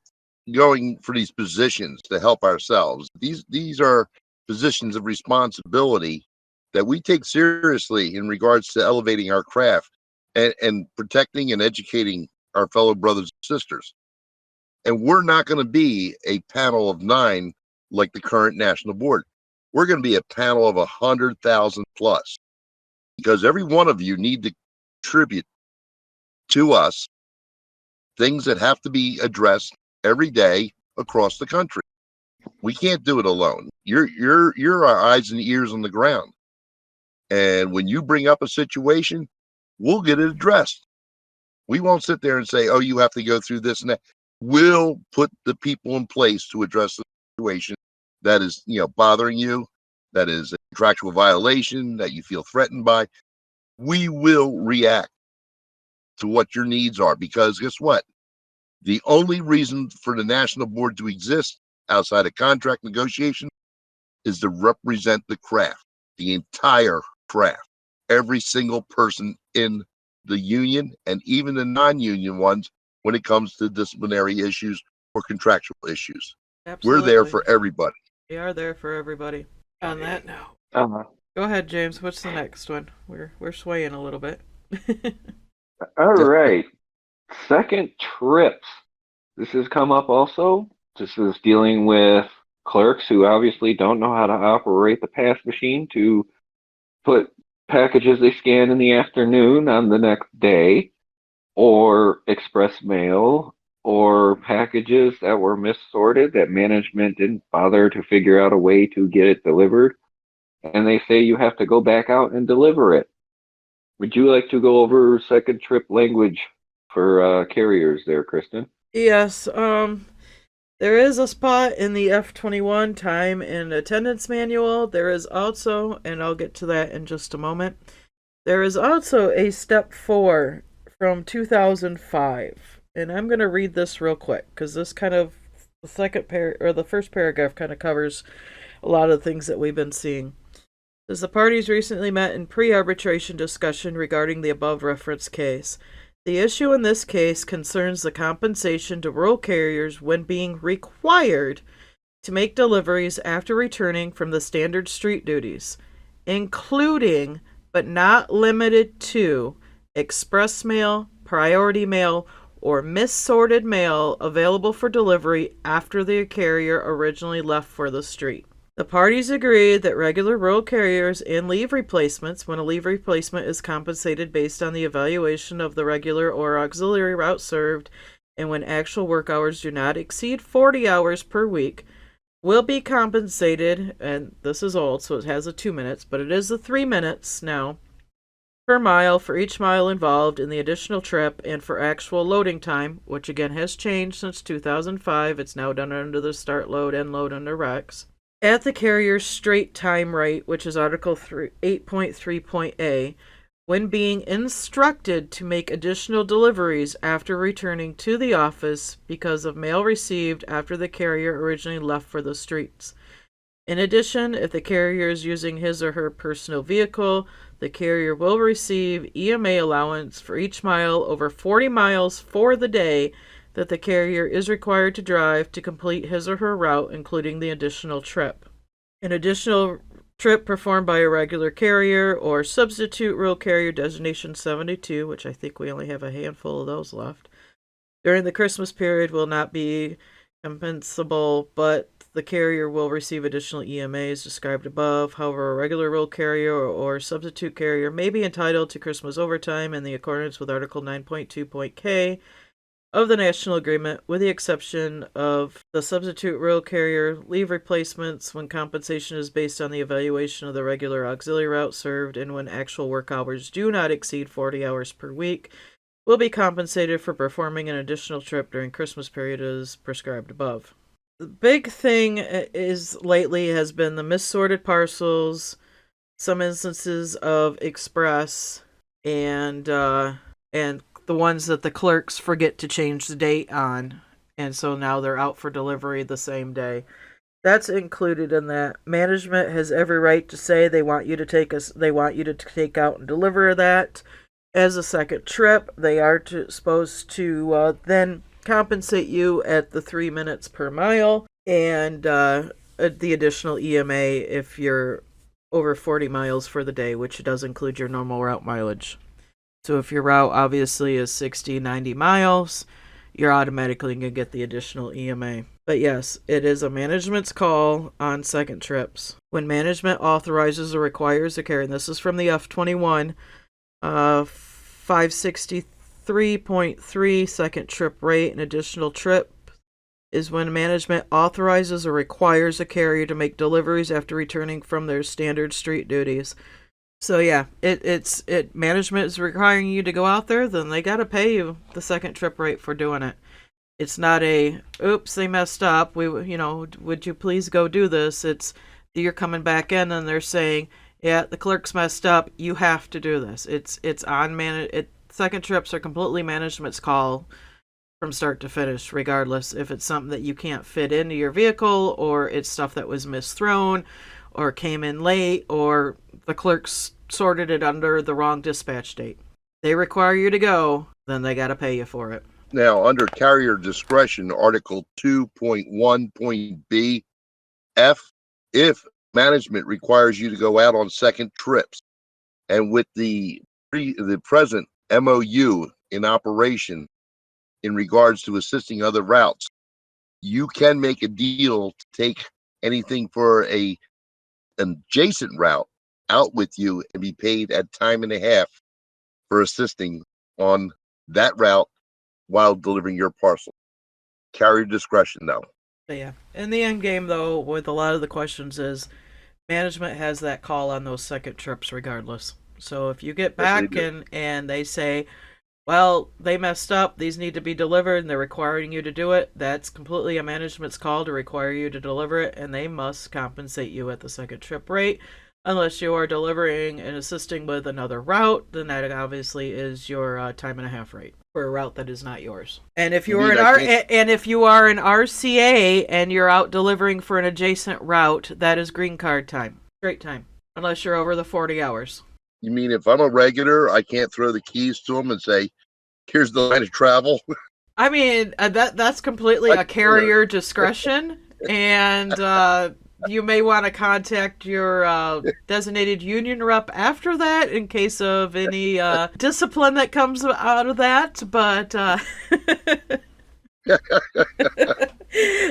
going for these positions to help ourselves. These are positions of responsibility that we take seriously in regards to elevating our craft and protecting and educating our fellow brothers and sisters. And we're not going to be a panel of 9 like the current national board. We're going to be a panel of 100,000 plus, because every one of you need to contribute to us things that have to be addressed every day across the country. We can't do it alone. You're our eyes and ears on the ground. And when you bring up a situation, we'll get it addressed. We won't sit there and say, oh, you have to go through this and that. We'll put the people in place to address the situation that is, bothering you, that is a contractual violation that you feel threatened by. We will react to what your needs are, because guess what? The only reason for the national board to exist outside of contract negotiation is to represent the craft, the entire craft, every single person in the union and even the non-union ones when it comes to disciplinary issues or contractual issues. Absolutely. We're there for everybody. We are there for everybody. On that note, Go ahead, James. What's the next one? We're swaying a little bit. All right. Second trips. This has come up also. This is dealing with clerks who obviously don't know how to operate the pass machine to put packages they scan in the afternoon on the next day, or express mail, or packages that were missorted that management didn't bother to figure out a way to get it delivered. And they say you have to go back out and deliver it. Would you like to go over second trip language for carriers there, Kristen? Yes, there is a spot in the F-21 time and attendance manual. There is also, and I'll get to that in just a moment, there is also a step 4 from 2005. And I'm going to read this real quick because this kind of, the first paragraph kind of covers a lot of things that we've been seeing. As the parties recently met in pre-arbitration discussion regarding the above referenced case. The issue in this case concerns the compensation to rural carriers when being required to make deliveries after returning from the standard street duties, including but not limited to express mail, priority mail, or missorted mail available for delivery after the carrier originally left for the street. The parties agreed that regular rural carriers and leave replacements, when a leave replacement is compensated based on the evaluation of the regular or auxiliary route served, and when actual work hours do not exceed 40 hours per week, will be compensated, and this is old, so it has a 2 minutes, but it is the 3 minutes now, per mile for each mile involved in the additional trip and for actual loading time, which again has changed since 2005. It's now done under the start load and load under REX. At the carrier's straight time rate, which is Article 8.3.A, when being instructed to make additional deliveries after returning to the office because of mail received after the carrier originally left for the streets. In addition, if the carrier is using his or her personal vehicle, the carrier will receive EMA allowance for each mile over 40 miles for the day that the carrier is required to drive to complete his or her route, including the additional trip. An additional trip performed by a regular carrier or substitute rural carrier designation 72, which I think we only have a handful of those left, during the Christmas period will not be compensable, but the carrier will receive additional EMAs described above. However, a regular rural carrier or substitute carrier may be entitled to Christmas overtime in the accordance with Article 9.2.K of the National Agreement, with the exception of the substitute rural carrier leave replacements when compensation is based on the evaluation of the regular auxiliary route served and when actual work hours do not exceed 40 hours per week, will be compensated for performing an additional trip during Christmas period as prescribed above. The big thing is lately has been the missorted parcels, some instances of express, and the ones that the clerks forget to change the date on, and so now they're out for delivery the same day. That's included in that. Management has every right to say they want you to take out and deliver that as a second trip. They are supposed to then compensate you at the 3 minutes per mile and the additional EMA if you're over 40 miles for the day, which does include your normal route mileage. So if your route obviously is 60, 90 miles, you're automatically going to get the additional EMA. But yes, it is a management's call on second trips. When management authorizes or requires a carrier, and this is from the F-21, 563.3 second trip rate, an additional trip is when management authorizes or requires a carrier to make deliveries after returning from their standard street duties. So yeah, management is requiring you to go out there, then they got to pay you the second trip rate for doing it. It's not a, oops, they messed up. Would you please go do this? It's, you're coming back in and they're saying, yeah, the clerk's messed up. You have to do this. It's on second trips are completely management's call from start to finish, regardless if it's something that you can't fit into your vehicle or it's stuff that was misthrown or came in late or the clerks sorted it under the wrong dispatch date. They require you to go, then they got to pay you for it. Now, under carrier discretion, Article 2.1.B, F, if management requires you to go out on second trips, and with the present MOU in operation in regards to assisting other routes, you can make a deal to take anything for an adjacent route out with you and be paid at time and a half for assisting on that route while delivering your parcel. Carrier discretion, though. Yeah. In the end game, though, with a lot of the questions is management has that call on those second trips regardless. So if you get back and they say, well, they messed up, these need to be delivered, and they're requiring you to do it, that's completely a management's call to require you to deliver it, and they must compensate you at the second trip rate. Unless you are delivering and assisting with another route, then that obviously is your time and a half rate for a route that is not yours. And if you are if you are an RCA and you're out delivering for an adjacent route, that is green card time, straight time, unless you're over the 40 hours. You mean if I'm a regular, I can't throw the keys to them and say, "Here's the line of travel"? I mean, that's completely a carrier discretion, and you may want to contact your designated union rep after that in case of any discipline that comes out of that. But that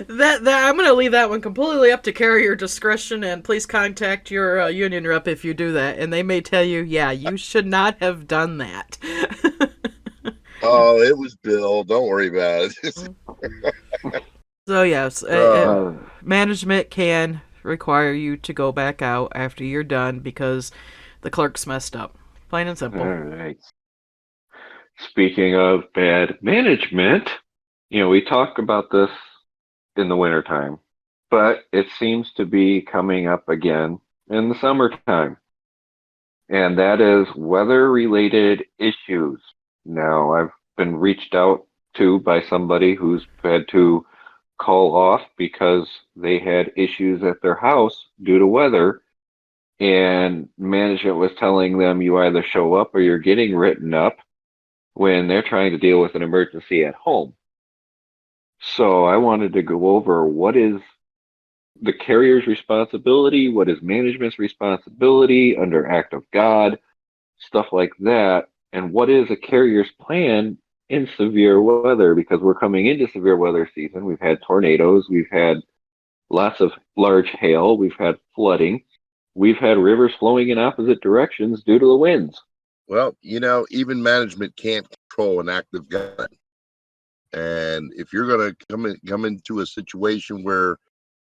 I'm going to leave that one completely up to carrier discretion, and please contact your union rep if you do that, and they may tell you, yeah, you should not have done that. Oh, it was Bill. Don't worry about it. So yes, management can require you to go back out after you're done because the clerk's messed up. Plain and simple. All right. Speaking of bad management, we talk about this in the wintertime, but it seems to be coming up again in the summertime. And that is weather-related issues. Now, I've been reached out to by somebody who's had to call off because they had issues at their house due to weather, and management was telling them you either show up or you're getting written up when they're trying to deal with an emergency at home. So I wanted to go over what is the carrier's responsibility, what is management's responsibility under Act of God, stuff like that, and what is a carrier's plan in severe weather, because we're coming into severe weather season. We've had tornadoes, we've had lots of large hail, we've had flooding, we've had rivers flowing in opposite directions due to the winds. Well, even management can't control an act of God. And if you're going to come into a situation where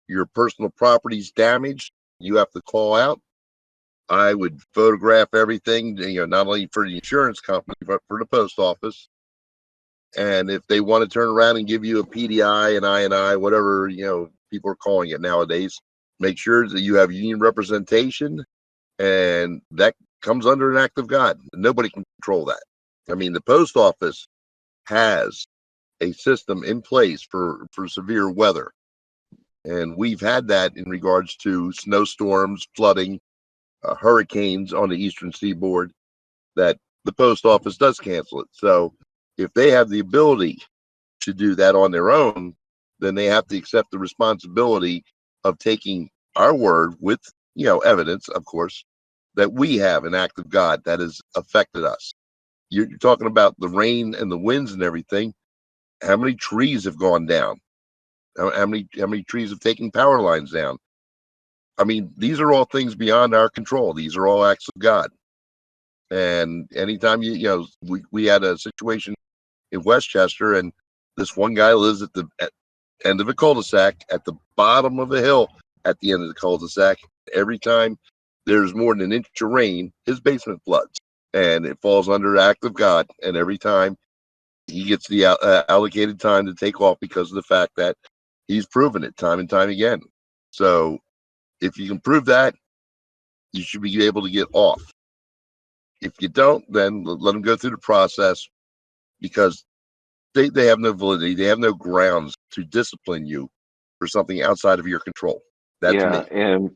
your personal property's damaged, you have to call out. I would photograph everything, not only for the insurance company, but for the post office. And if they want to turn around and give you a PDI, an INI, whatever, people are calling it nowadays, make sure that you have union representation, and that comes under an act of God. Nobody can control that. I mean, the post office has a system in place for severe weather. And we've had that in regards to snowstorms, flooding, hurricanes on the eastern seaboard, that the post office does cancel it. So if they have the ability to do that on their own, then they have to accept the responsibility of taking our word with, evidence, of course, that we have an act of God that has affected us. You're talking about the rain and the winds and everything. How many trees have gone down? How many trees have taken power lines down? I mean, these are all things beyond our control. These are all acts of God. And anytime we had a situation in Westchester, and this one guy lives at the end of a cul-de-sac at the bottom of a hill at the end of the cul-de-sac. Every time there's more than an inch of rain, his basement floods, and it falls under the act of God. And every time he gets the allocated time to take off because of the fact that he's proven it time and time again. So if you can prove that, you should be able to get off. If you don't, then let them go through the process, because they have no validity. They have no grounds to discipline you for something outside of your control. That's me. And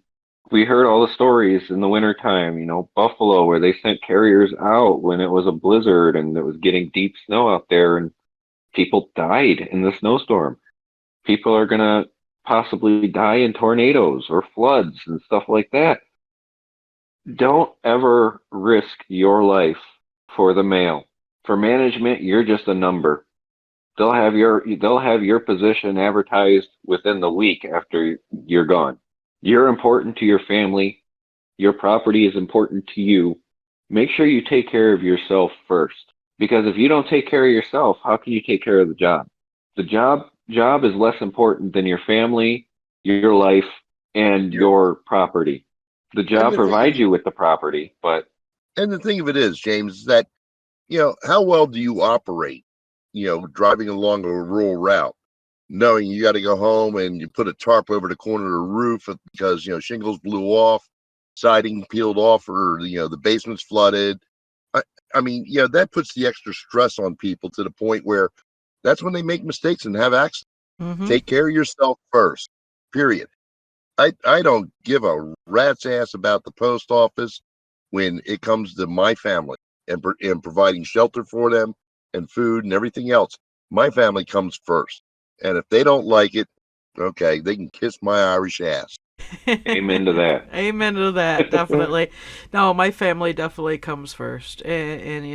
we heard all the stories in the wintertime, Buffalo, where they sent carriers out when it was a blizzard and it was getting deep snow out there, and people died in the snowstorm. People are going to possibly die in tornadoes or floods and stuff like that. Don't ever risk your life for the mail. For management, you're just a number. They'll have your position advertised within the week after you're gone. You're important to your family. Your property is important to you. Make sure you take care of yourself first. Because if you don't take care of yourself, how can you take care of the job? The job is less important than your family, your life, and your property. The job provides you with the property, but... And the thing of it is, James, is that, how well do you operate, driving along a rural route, knowing you got to go home and you put a tarp over the corner of the roof because, shingles blew off, siding peeled off, or, the basement's flooded. I, I mean, that puts the extra stress on people to the point where that's when they make mistakes and have accidents. Mm-hmm. Take care of yourself first, period. I don't give a rat's ass about the post office when it comes to my family and providing shelter for them and food and everything else. My family comes first. And if they don't like it, okay, they can kiss my Irish ass. Amen to that. Amen to that, definitely. No, my family definitely comes first. And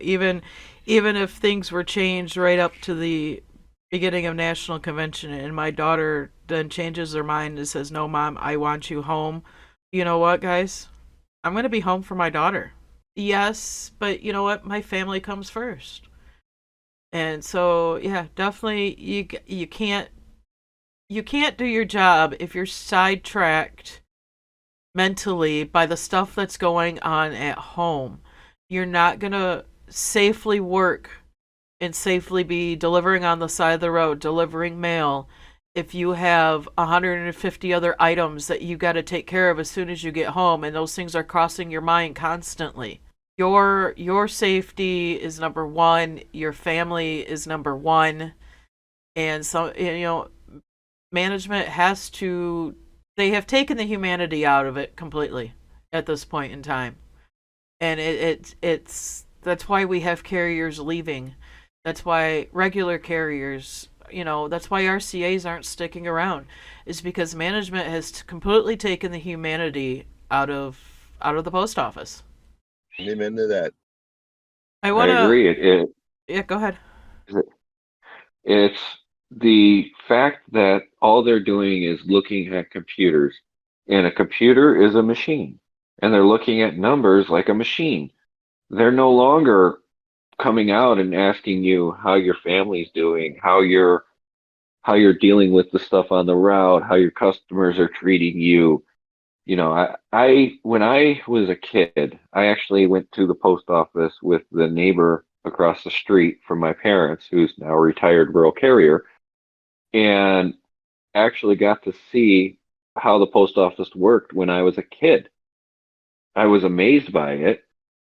even if things were changed right up to the beginning of National Convention and my daughter then changes her mind and says, "No, Mom, I want you home." You know what, guys? I'm going to be home for my daughter. Yes, but you know what? My family comes first. And so, yeah, definitely you can't do your job if you're sidetracked mentally by the stuff that's going on at home. You're not going to safely work and safely be delivering on the side of the road, delivering mail, if you have 150 other items that you got to take care of as soon as you get home, and those things are crossing your mind constantly. Your safety is number one. Your family is number one, and so management has to. They have taken the humanity out of it completely at this point in time, and it's that's why we have carriers leaving. That's why regular carriers, that's why RCAs aren't sticking around, is because management has completely taken the humanity out of the post office. Amen to that. I I agree. Yeah, go ahead. It's the fact that all they're doing is looking at computers, and a computer is a machine, and they're looking at numbers like a machine. They're no longer coming out and asking you how your family's doing, how you're dealing with the stuff on the route, how your customers are treating you. I when I was a kid, I actually went to the post office with the neighbor across the street from my parents, who's now a retired rural carrier, and actually got to see how the post office worked when I was a kid. I was amazed by it.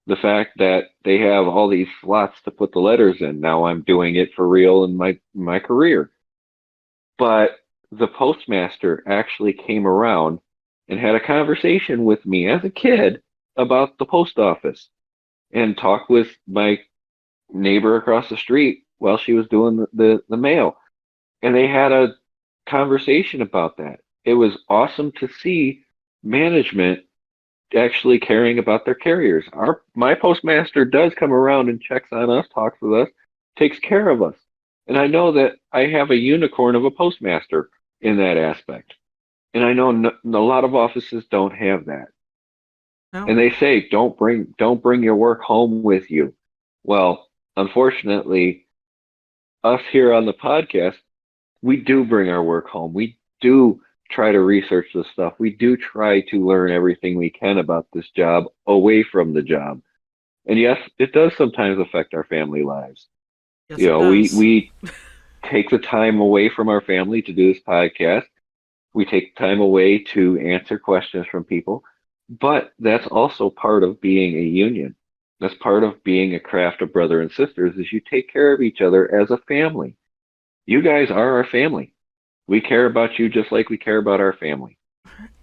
The fact that they have all these slots to put the letters in. Now I'm doing it for real in my career. But the postmaster actually came around and had a conversation with me as a kid about the post office and talked with my neighbor across the street while she was doing the mail. And they had a conversation about that. It was awesome to see management actually caring about their carriers. My postmaster does come around and checks on us, talks with us, takes care of us. And I know that I have a unicorn of a postmaster in that aspect. And I know a lot of offices don't have that. No. And they say don't bring your work home with you. Well, unfortunately, us here on the podcast, we do bring our work home. We do try to research this stuff. We do try to learn everything we can about this job away from the job. And yes, it does sometimes affect our family lives. Yes, it does. We take the time away from our family to do this podcast. We take time away to answer questions from people. But that's also part of being a union. That's part of being a craft of brother and sisters is you take care of each other as a family. You guys are our family. We care about you just like we care about our family.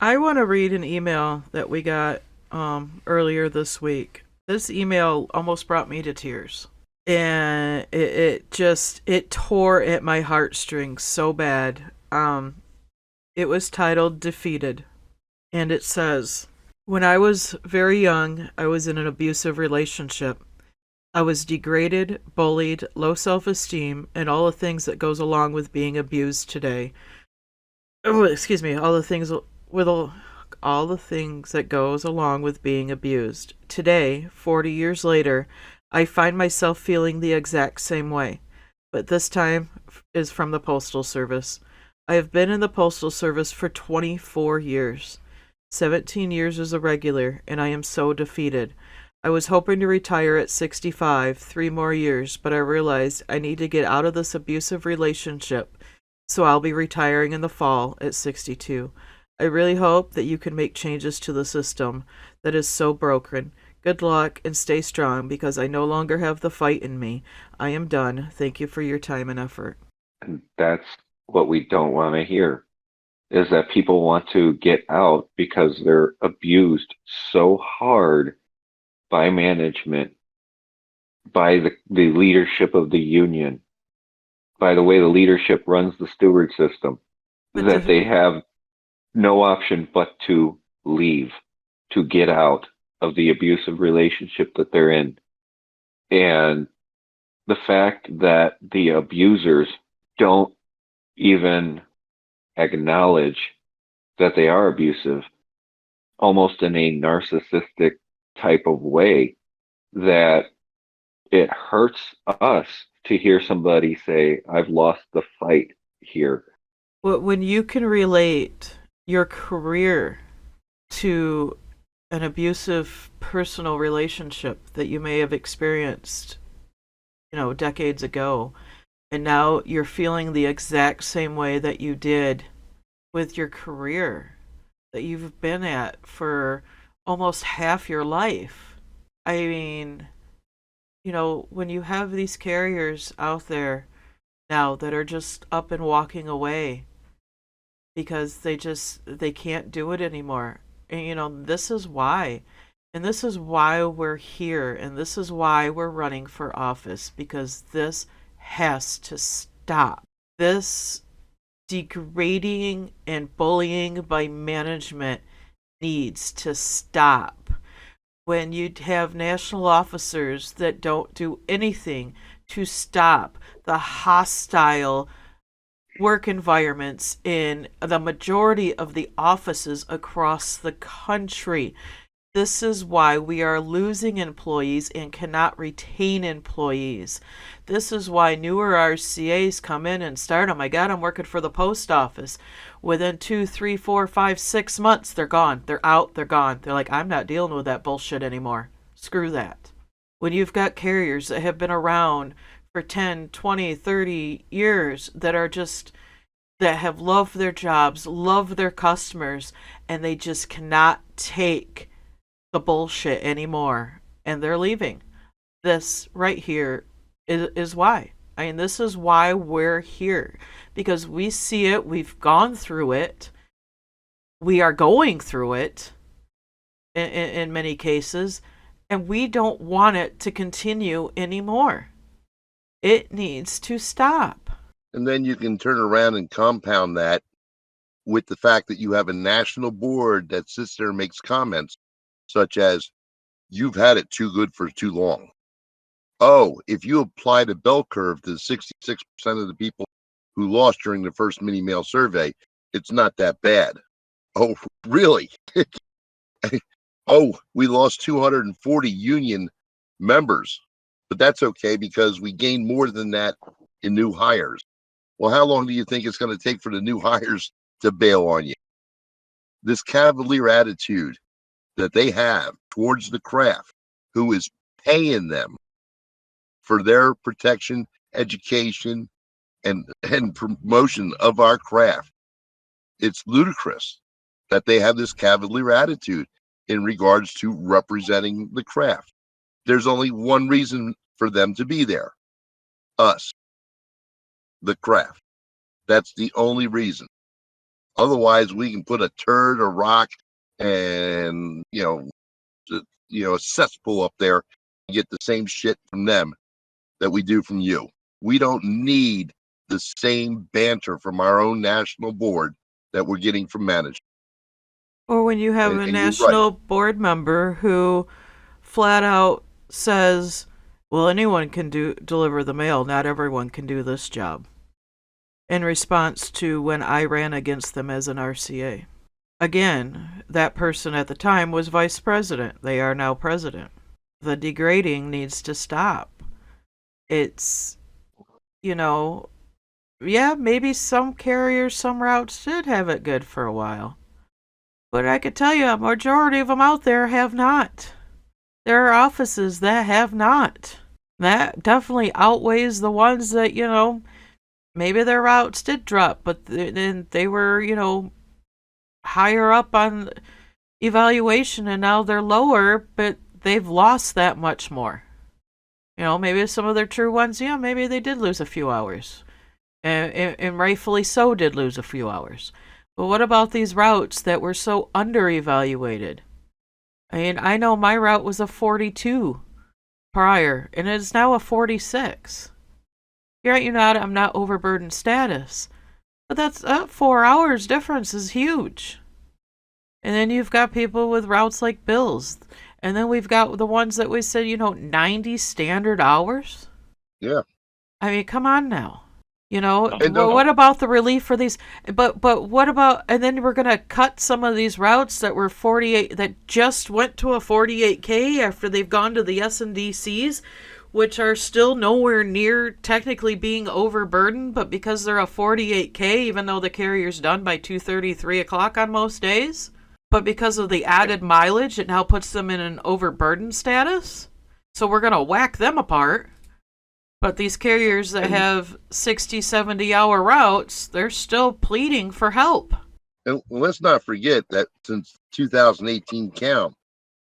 I want to read an email that we got earlier this week. This email almost brought me to tears. And it tore at my heartstrings so bad. It was titled Defeated. And it says, "When I was very young, I was in an abusive relationship. I was degraded, bullied, low self-esteem, and all the things that goes along with being abused today. Oh, excuse me, all the things that goes along with being abused. Today, 40 years later, I find myself feeling the exact same way, but this time is from the Postal Service. I have been in the Postal Service for 24 years. 17 years as a regular, and I am so defeated. I was hoping to retire at 65, 3 more years, but I realized I need to get out of this abusive relationship, so I'll be retiring in the fall at 62. I really hope that you can make changes to the system that is so broken. Good luck and stay strong because I no longer have the fight in me. I am done. Thank you for your time and effort. And that's what we don't want to hear, is that people want to get out because they're abused so hard by management, by the leadership of the union, by the way the leadership runs the steward system, But that they have no option but to leave, to get out of the abusive relationship that they're in. And the fact that the abusers don't even acknowledge that they are abusive, almost in a narcissistic type of way, that it hurts us to hear somebody say, I've lost the fight here. when you can relate your career to an abusive personal relationship that you may have experienced, decades ago, and now you're feeling the exact same way that you did with your career that you've been at for almost half your life. I mean, when you have these carriers out there now that are just up and walking away because they can't do it anymore. And this is why. And this is why we're here, and this is why we're running for office, because this has to stop. This degrading and bullying by management needs to stop. When you have national officers that don't do anything to stop the hostile work environments in the majority of the offices across the country. This is why we are losing employees and cannot retain employees. This is why newer RCAs come in and start, oh my God, I'm working for the post office. Within 2, 3, 4, 5, 6 months, they're gone. They're out, they're gone. They're like, I'm not dealing with that bullshit anymore. Screw that. When you've got carriers that have been around for 10, 20, 30 years that have loved their jobs, loved their customers, and they just cannot take the bullshit anymore, and they're leaving. This right here is why. I mean, this is why we're here, because we see it, we've gone through it, we are going through it in many cases, and we don't want it to continue anymore. It needs to stop. And then you can turn around and compound that with the fact that you have a national board that sits there and makes comments such as, you've had it too good for too long. Oh, if you apply the bell curve to 66% of the people who lost during the first mini mail survey, it's not that bad. Oh, really? Oh, we lost 240 union members, but that's okay because we gained more than that in new hires. Well, how long do you think it's going to take for the new hires to bail on you? This cavalier attitude that they have towards the craft, who is paying them for their protection, education, and promotion of our craft. It's ludicrous that they have this cavalier attitude in regards to representing the craft. There's only one reason for them to be there: us, the craft. That's the only reason. Otherwise, we can put a turd, a rock, and a cesspool up there and get the same shit from them that we do from you. We don't need the same banter from our own national board that we're getting from management. Or when you have a And you're national board member who flat out says, well, anyone can deliver the mail, not everyone can do this job, in response to when I ran against them as an RCA. Again, that person at the time was vice president. They are now president. The degrading needs to stop. It's, maybe some carriers, some routes did have it good for a while. But I could tell you a majority of them out there have not. There are offices that have not. That definitely outweighs the ones that, maybe their routes did drop, but then they were, higher up on evaluation and now they're lower, but they've lost that much more. Maybe some of their true ones, maybe they did lose a few hours. And rightfully so did lose a few hours. But what about these routes that were so under-evaluated? I mean, I know my route was a 42 prior, and it's now a 46. I'm not overburdened status. But that's 4 hours difference is huge. And then you've got people with routes like Bill's. And then we've got the ones that we said, 90 standard hours. Yeah. I mean, come on now. And What about the relief for these? But what about, and then we're going to cut some of these routes that were 48, that just went to a 48K after they've gone to the SNDCs, which are still nowhere near technically being overburdened, but because they're a 48K, even though the carrier's done by 2:30, 3 o'clock on most days, but because of the added mileage, it now puts them in an overburdened status. So we're going to whack them apart. But these carriers that have 60, 70-hour routes, they're still pleading for help. And let's not forget that since 2018 count,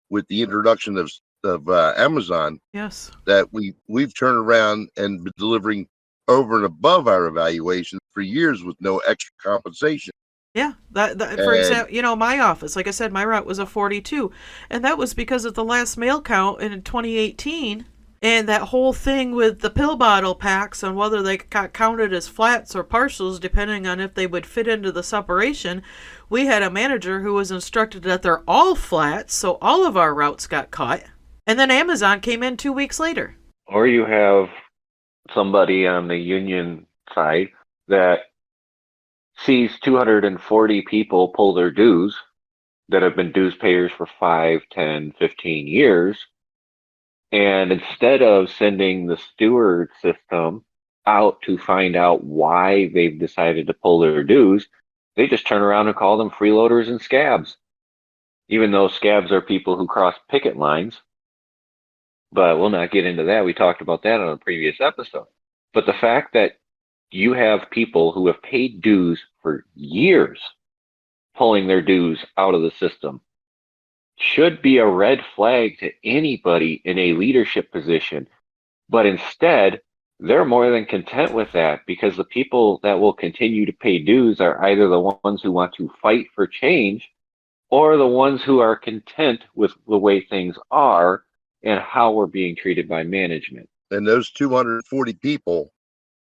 with the introduction of Amazon, yes, that we've turned around and been delivering over and above our evaluation for years with no extra compensation. Yeah, that for example, my office, like I said, my route was a 42, and that was because of the last mail count in 2018. And that whole thing with the pill bottle packs and whether they got counted as flats or partials, depending on if they would fit into the separation, we had a manager who was instructed that they're all flats, so all of our routes got cut. And then Amazon came in 2 weeks later. Or you have somebody on the union side that sees 240 people pull their dues that have been dues payers for 5, 10, 15 years. And instead of sending the steward system out to find out why they've decided to pull their dues, they just turn around and call them freeloaders and scabs, even though scabs are people who cross picket lines. But we'll not get into that. We talked about that on a previous episode. But the fact that you have people who have paid dues for years pulling their dues out of the system should be a red flag to anybody in a leadership position. But instead, they're more than content with that, because the people that will continue to pay dues are either the ones who want to fight for change or the ones who are content with the way things are and how we're being treated by management. And those 240 people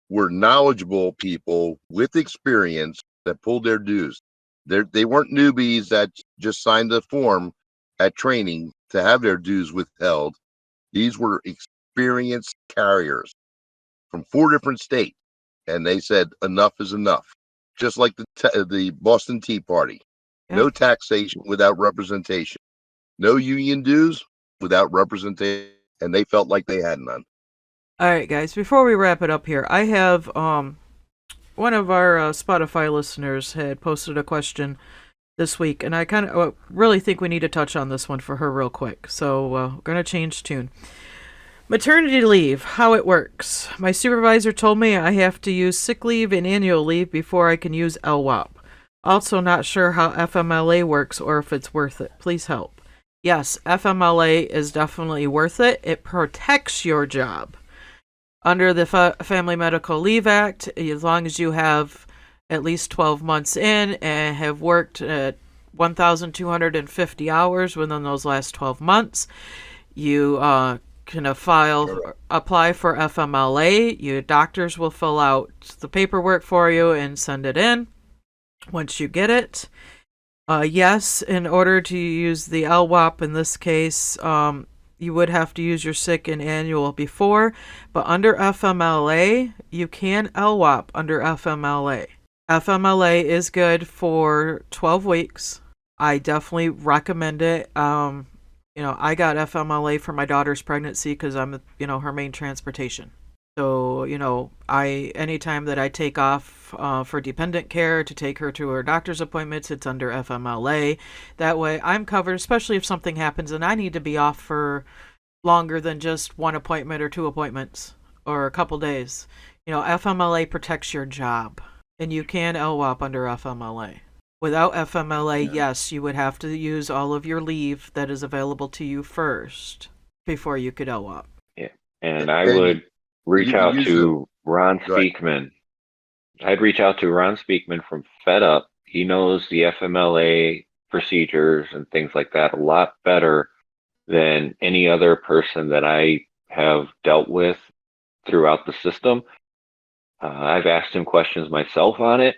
were knowledgeable people with experience that pulled their dues. They weren't newbies that just signed the form at training to have their dues withheld. These were experienced carriers from 4 different states, and they said enough is enough. Just like the Boston Tea Party. Yeah. No taxation without representation. No union dues without representation, and they felt like they had none. All right, guys, before we wrap it up here, I have one of our Spotify listeners had posted a question this week, and I kind of really think we need to touch on this one for her real quick. So we're going to change tune. Maternity leave, how it works. My supervisor told me I have to use sick leave and annual leave before I can use LWOP. Also not sure how FMLA works or if it's worth it. Please help. Yes, FMLA is definitely worth it. It protects your job. Under the Family Medical Leave Act, as long as you have at least 12 months in and have worked 1,250 hours within those last 12 months, you can apply for FMLA. Your doctors will fill out the paperwork for you and send it in once you get it. Yes, in order to use the LWOP in this case, you would have to use your sick and annual before, but under FMLA, you can LWOP under FMLA. FMLA is good for 12 weeks. I definitely recommend it. I got FMLA for my daughter's pregnancy because I'm, her main transportation. So, anytime that I take off for dependent care to take her to her doctor's appointments, it's under FMLA. That way I'm covered, especially if something happens and I need to be off for longer than just one appointment or two appointments or a couple days. FMLA protects your job, and you can LWOP under FMLA. Without FMLA, yes, you would have to use all of your leave that is available to you first before you could LWOP. Yeah. And I And would reach you can out use to Ron Go ahead. Speakman. I'd reach out to Ron Speakman from Fed Up. He knows the FMLA procedures and things like that a lot better than any other person that I have dealt with throughout the system. I've asked him questions myself on it,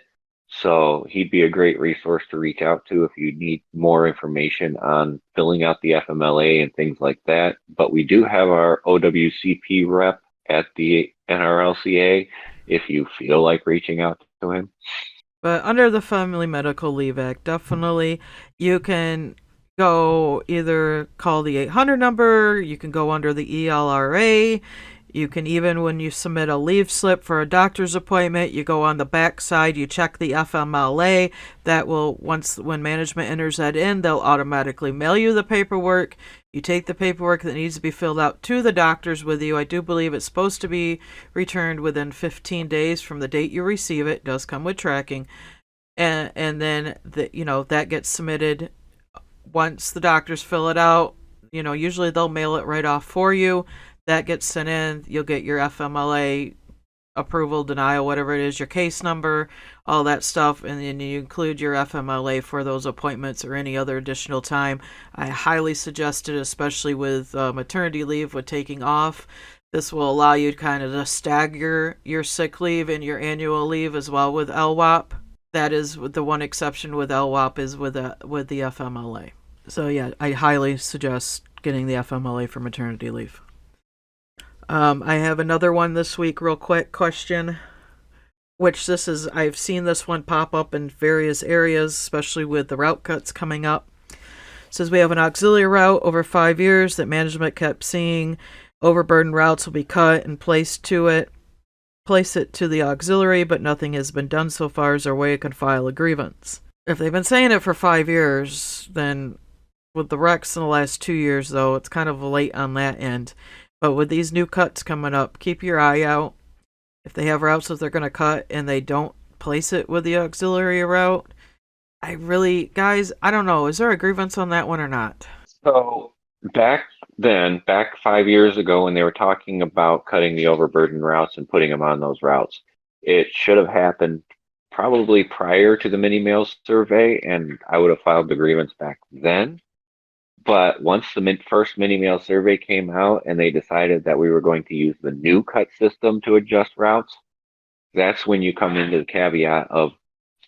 so he'd be a great resource to reach out to if you need more information on filling out the FMLA and things like that. But we do have our OWCP rep at the NRLCA if you feel like reaching out to him. But under the Family Medical Leave Act, definitely you can go either call the 800 number, you can go under the ELRA, you can even, when you submit a leave slip for a doctor's appointment, you go on the back side, you check the FMLA. That will, when management enters that in, they'll automatically mail you the paperwork. You take the paperwork that needs to be filled out to the doctors with you. I do believe it's supposed to be returned within 15 days from the date you receive it. It does come with tracking. And then that gets submitted. Once the doctors fill it out, usually they'll mail it right off for you. That gets sent in. You'll get your FMLA approval, denial, whatever it is, your case number, all that stuff, and then you include your FMLA for those appointments or any other additional time. I highly suggest it, especially with maternity leave, with taking off. This will allow you kind of to stagger your sick leave and your annual leave as well with LWOP. That is the one exception with LWOP is with the FMLA. So yeah, I highly suggest getting the FMLA for maternity leave. I have another one this week, real quick question, which I've seen this one pop up in various areas, especially with the route cuts coming up. It says we have an auxiliary route over 5 years that management kept seeing. Overburdened routes will be cut and place it to the auxiliary, but nothing has been done so far as our way can file a grievance. If they've been saying it for 5 years, then with the wrecks in the last 2 years, though, it's kind of late on that end. But with these new cuts coming up, keep your eye out. If they have routes that they're going to cut and they don't place it with the auxiliary route, guys, I don't know. Is there a grievance on that one or not? So back 5 years ago, when they were talking about cutting the overburdened routes and putting them on those routes, it should have happened probably prior to the mini mail survey, and I would have filed the grievance back then. But once the first mini mail survey came out and they decided that we were going to use the new cut system to adjust routes, that's when you come into the caveat of,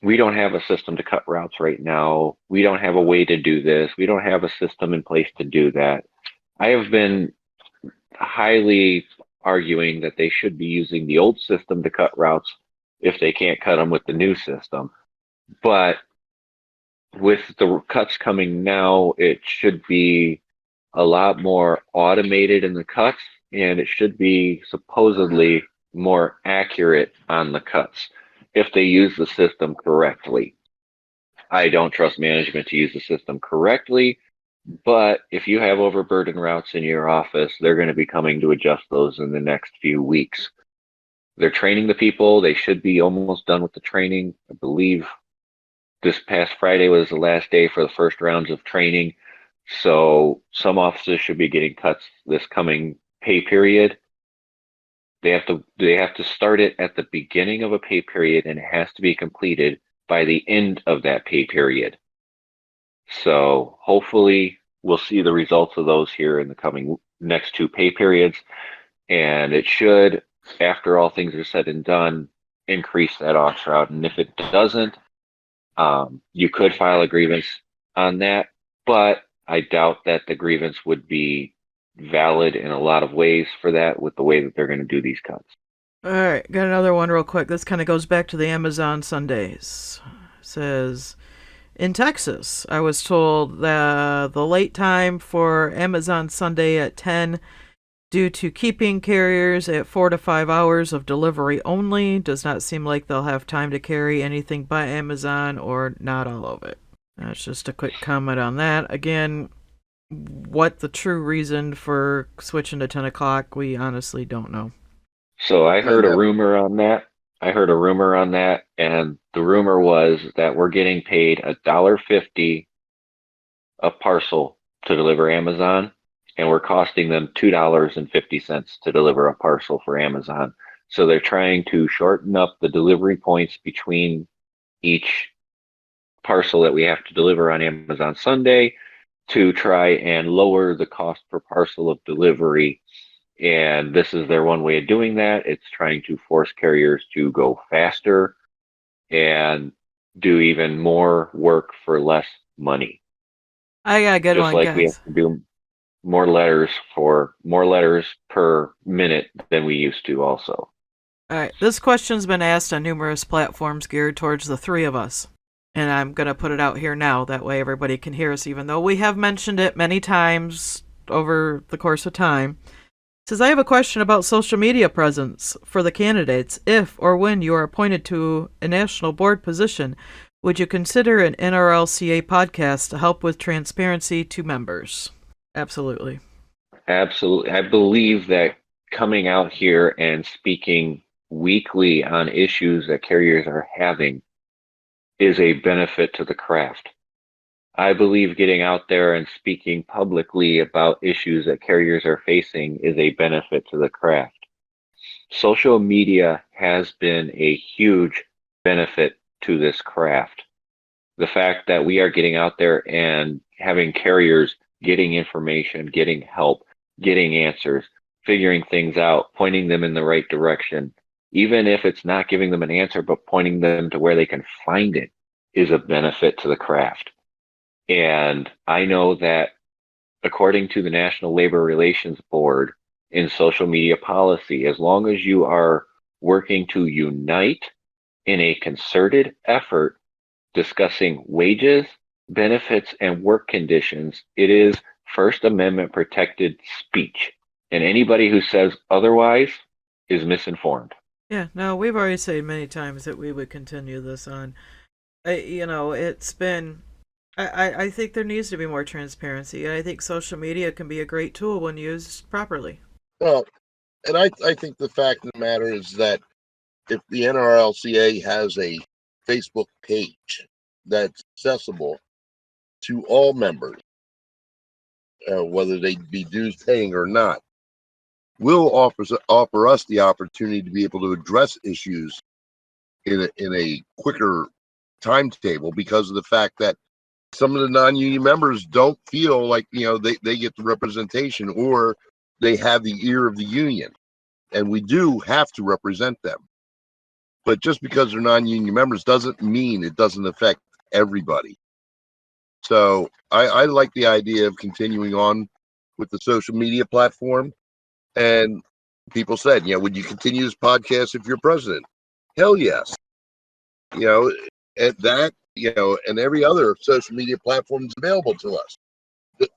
we don't have a system to cut routes right now. We don't have a way to do this. We don't have a system in place to do that. I have been highly arguing that they should be using the old system to cut routes if they can't cut them with the new system. But with the cuts coming now, it should be a lot more automated in the cuts, and it should be supposedly more accurate on the cuts if they use the system correctly. I don't trust management to use the system correctly, but if you have overburdened routes in your office, they're going to be coming to adjust those in the next few weeks. They're training the people. They should be almost done with the training. I believe this past Friday was the last day for the first rounds of training. So some officers should be getting cuts this coming pay period. They have to start it at the beginning of a pay period, and it has to be completed by the end of that pay period. So hopefully we'll see the results of those here in the coming next two pay periods. And it should, after all things are said and done, increase that aux route. And if it doesn't, you could file a grievance on that, but I doubt that the grievance would be valid in a lot of ways for that with the way that they're going to do these cuts. All right, got another one real quick. This kind of goes back to the Amazon Sundays. It says, in Texas, I was told that the late time for Amazon Sunday at 10 due to keeping carriers at 4 to 5 hours of delivery only. Does not seem like they'll have time to carry anything by Amazon or not all of it. That's just a quick comment on that. Again, what the true reason for switching to 10 o'clock, we honestly don't know. So I heard a And rumor on that. And the rumor was that we're getting paid $1.50 a parcel to deliver Amazon, and we're costing them $2.50 to deliver a parcel for Amazon. So they're trying to shorten up the delivery points between each parcel that we have to deliver on Amazon Sunday to try and lower the cost per parcel of delivery. And this is their one way of doing that. It's trying to force carriers to go faster and do even more work for less money. I got a good Just one, like we have guys. to do more letters per minute than we used to also. All right, this question's been asked on numerous platforms geared towards the three of us. And I'm going to put it out here now. That way everybody can hear us, even though we have mentioned it many times over the course of time. It says, I have a question about social media presence for the candidates. If or when you are appointed to a national board position, would you consider an NRLCA podcast to help with transparency to members? Absolutely. Absolutely. I believe that coming out here and speaking weekly on issues that carriers are having is a benefit to the craft. I believe getting out there and speaking publicly about issues that carriers are facing is a benefit to the craft. Social media has been a huge benefit to this craft. The fact that we are getting out there and having carriers getting information, getting help, getting answers, figuring things out, pointing them in the right direction, even if it's not giving them an answer, but pointing them to where they can find it, is a benefit to the craft. And I know that according to the National Labor Relations Board in social media policy, as long as you are working to unite in a concerted effort discussing wages, benefits, and work conditions, it is First Amendment protected speech. And anybody who says otherwise is misinformed. Yeah, no, we've already said many times that we would continue this on. It's been. I think there needs to be more transparency, and I think social media can be a great tool when used properly. well, and I think the fact of the matter is that if the NRLCA has a Facebook page that's accessible to all members, whether they be dues paying or not, will offer us the opportunity to be able to address issues in a quicker timetable, because of the fact that some of the non-union members don't feel like they get the representation, or they have the ear of the union, and we do have to represent them. But just because they're non-union members doesn't mean it doesn't affect everybody. So I like the idea of continuing on with the social media platform. And people said, would you continue this podcast if you're president? Hell yes. At that, and every other social media platform is available to us. The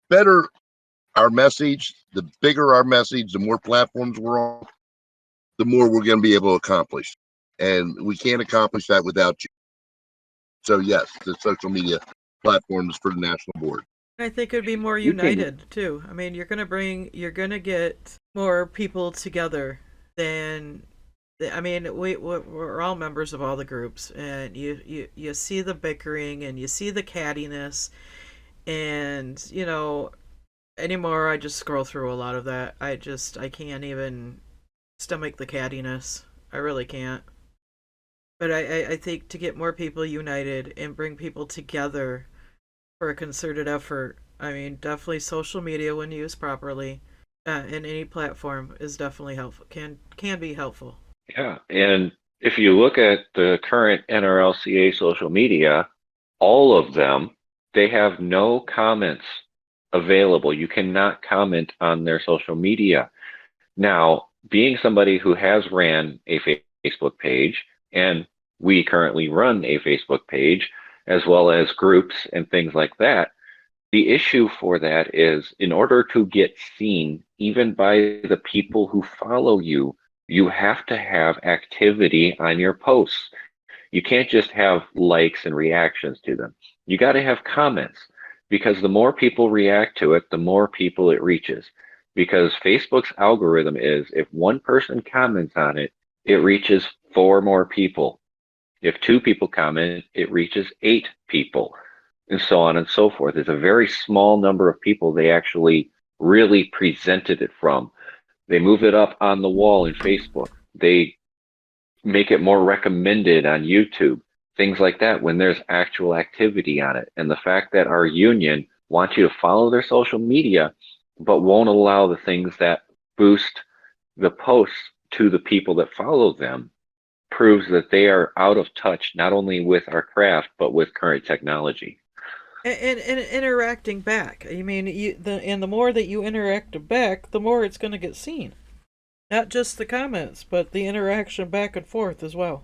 better our message, the bigger our message, the more platforms we're on, the more we're going to be able to accomplish. And we can't accomplish that without you. So yes, the social media platforms for the national board. I think it'd be more You can, united too. I mean, you're gonna get more people together than. I mean, we're all members of all the groups, and you see the bickering and you see the cattiness, and anymore I just scroll through a lot of that. I can't even stomach the cattiness. I really can't. But I think to get more people united and bring people together for a concerted effort, I mean, definitely social media when used properly, in any platform is definitely helpful. Can be helpful. yeah. And if you look at the current NRLCA social media, all of them, they have no comments available. You cannot comment on their social media. Now, being somebody who has ran a Facebook page, and we currently run a Facebook page, as well as groups and things like that, the issue for that is in order to get seen, even by the people who follow you, you have to have activity on your posts. You can't just have likes and reactions to them. You got to have comments. because the more people react to it, the more people it reaches. Because Facebook's algorithm is if one person comments on it, it reaches four more people. If two people comment, it reaches eight people, and so on and so forth. It's a very small number of people they actually really presented it from. They move it up on the wall in Facebook. They make it more recommended on YouTube, things like that when there's actual activity on it. And the fact that our union wants you to follow their social media, but won't allow the things that boost the posts to the people that follow them proves that they are out of touch not only with our craft but with current technology. And interacting back. I mean, the more that you interact back, the more it's going to get seen. Not just the comments, but the interaction back and forth as well.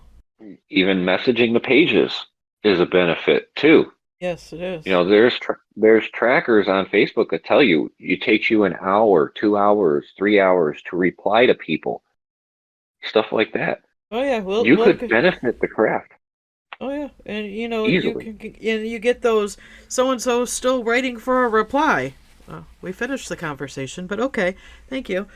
Even messaging the pages is a benefit too. Yes, it is. You know, there's trackers on Facebook that tell you it takes you an hour, 2 hours, 3 hours to reply to people, stuff like that. Oh yeah, well, You look. could benefit the craft Oh yeah, and you know easily. and you get those so and so still waiting for a reply. We finished the conversation, but okay, thank you.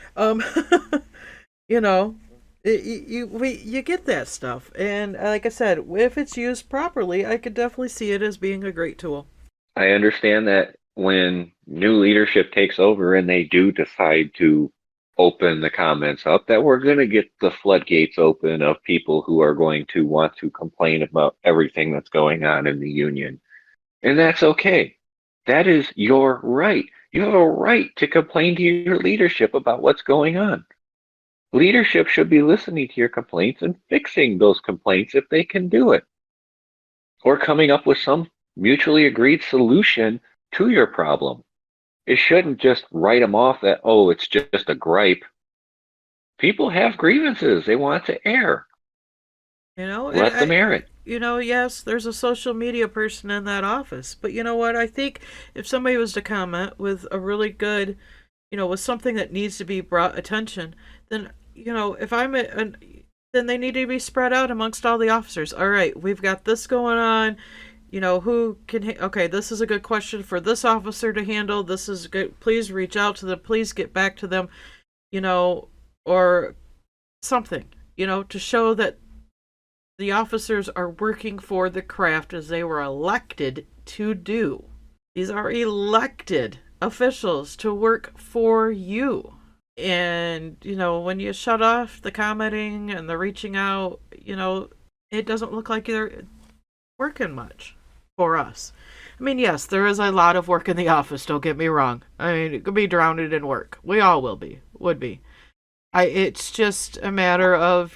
You know, you get that stuff, and like I said, if it's used properly, I could definitely see it as being a great tool. I understand that when new leadership takes over and they do decide to open the comments up, that we're going to get the floodgates open of people who are going to want to complain about everything that's going on in the union. And that's okay. That is your right. You have a right to complain to your leadership about what's going on. Leadership should be listening to your complaints and fixing those complaints if they can do it, or coming up with some mutually agreed solution to your problem. It shouldn't just write them off that, oh, it's just a gripe. People have grievances they want to air. You know, and Let them air it. yes, there's a social media person in that office, but you know what? I think if somebody was to comment with a really good, with something that needs to be brought attention, then if then they need to be spread out amongst all the officers. All right, we've got this going on. Who can? Okay, this is a good question for this officer to handle. This is good. Please reach out to them. Please get back to them. Or something. To show that the officers are working for the craft as they were elected to do. These are elected officials to work for you. And, when you shut off the commenting and the reaching out, it doesn't look like you're working much for us. I mean, yes, there is a lot of work in the office, don't get me wrong. I mean, it could be drowned in work. We all would be. It's just a matter of,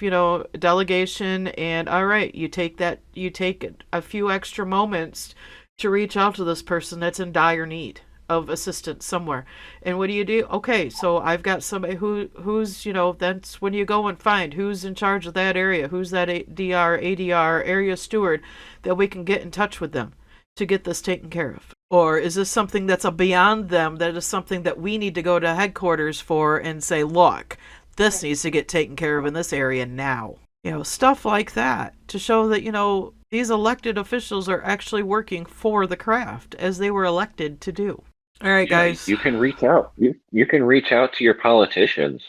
delegation and, all right, you take a few extra moments to reach out to this person that's in dire need of assistance somewhere. And what do? Okay, so I've got somebody who's, that's when you go and find who's in charge of that area, who's that ADR, area steward, that we can get in touch with them to get this taken care of. Or is this something that's beyond them, that is something that we need to go to headquarters for and say, look, this needs to get taken care of in this area now. Stuff like that to show that, these elected officials are actually working for the craft as they were elected to do. All right, guys. You can reach out. You can reach out to your politicians.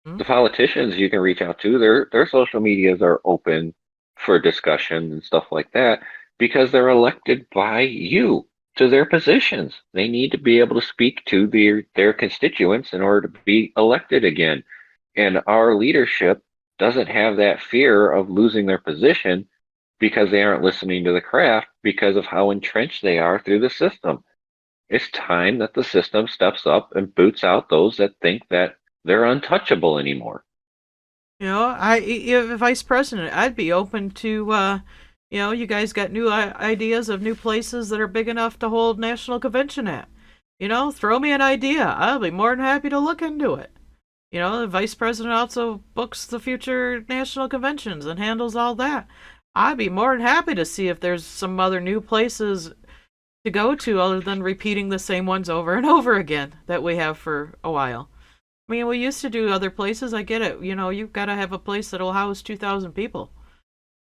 Mm-hmm. The politicians you can reach out to, their social medias are open for discussion and stuff like that because they're elected by you to their positions. They need to be able to speak to their constituents in order to be elected again. And our leadership doesn't have that fear of losing their position because they aren't listening to the craft because of how entrenched they are through the system. It's time that the system steps up and boots out those that think that they're untouchable anymore. If vice president, I'd be open to, you guys got new ideas of new places that are big enough to hold national convention at. Throw me an idea. I'll be more than happy to look into it. The vice president also books the future national conventions and handles all that. I'd be more than happy to see if there's some other new places to go to other than repeating the same ones over and over again that we have for a while. I mean, we used to do other places. I get it. You've got to have a place that'll house 2,000 people.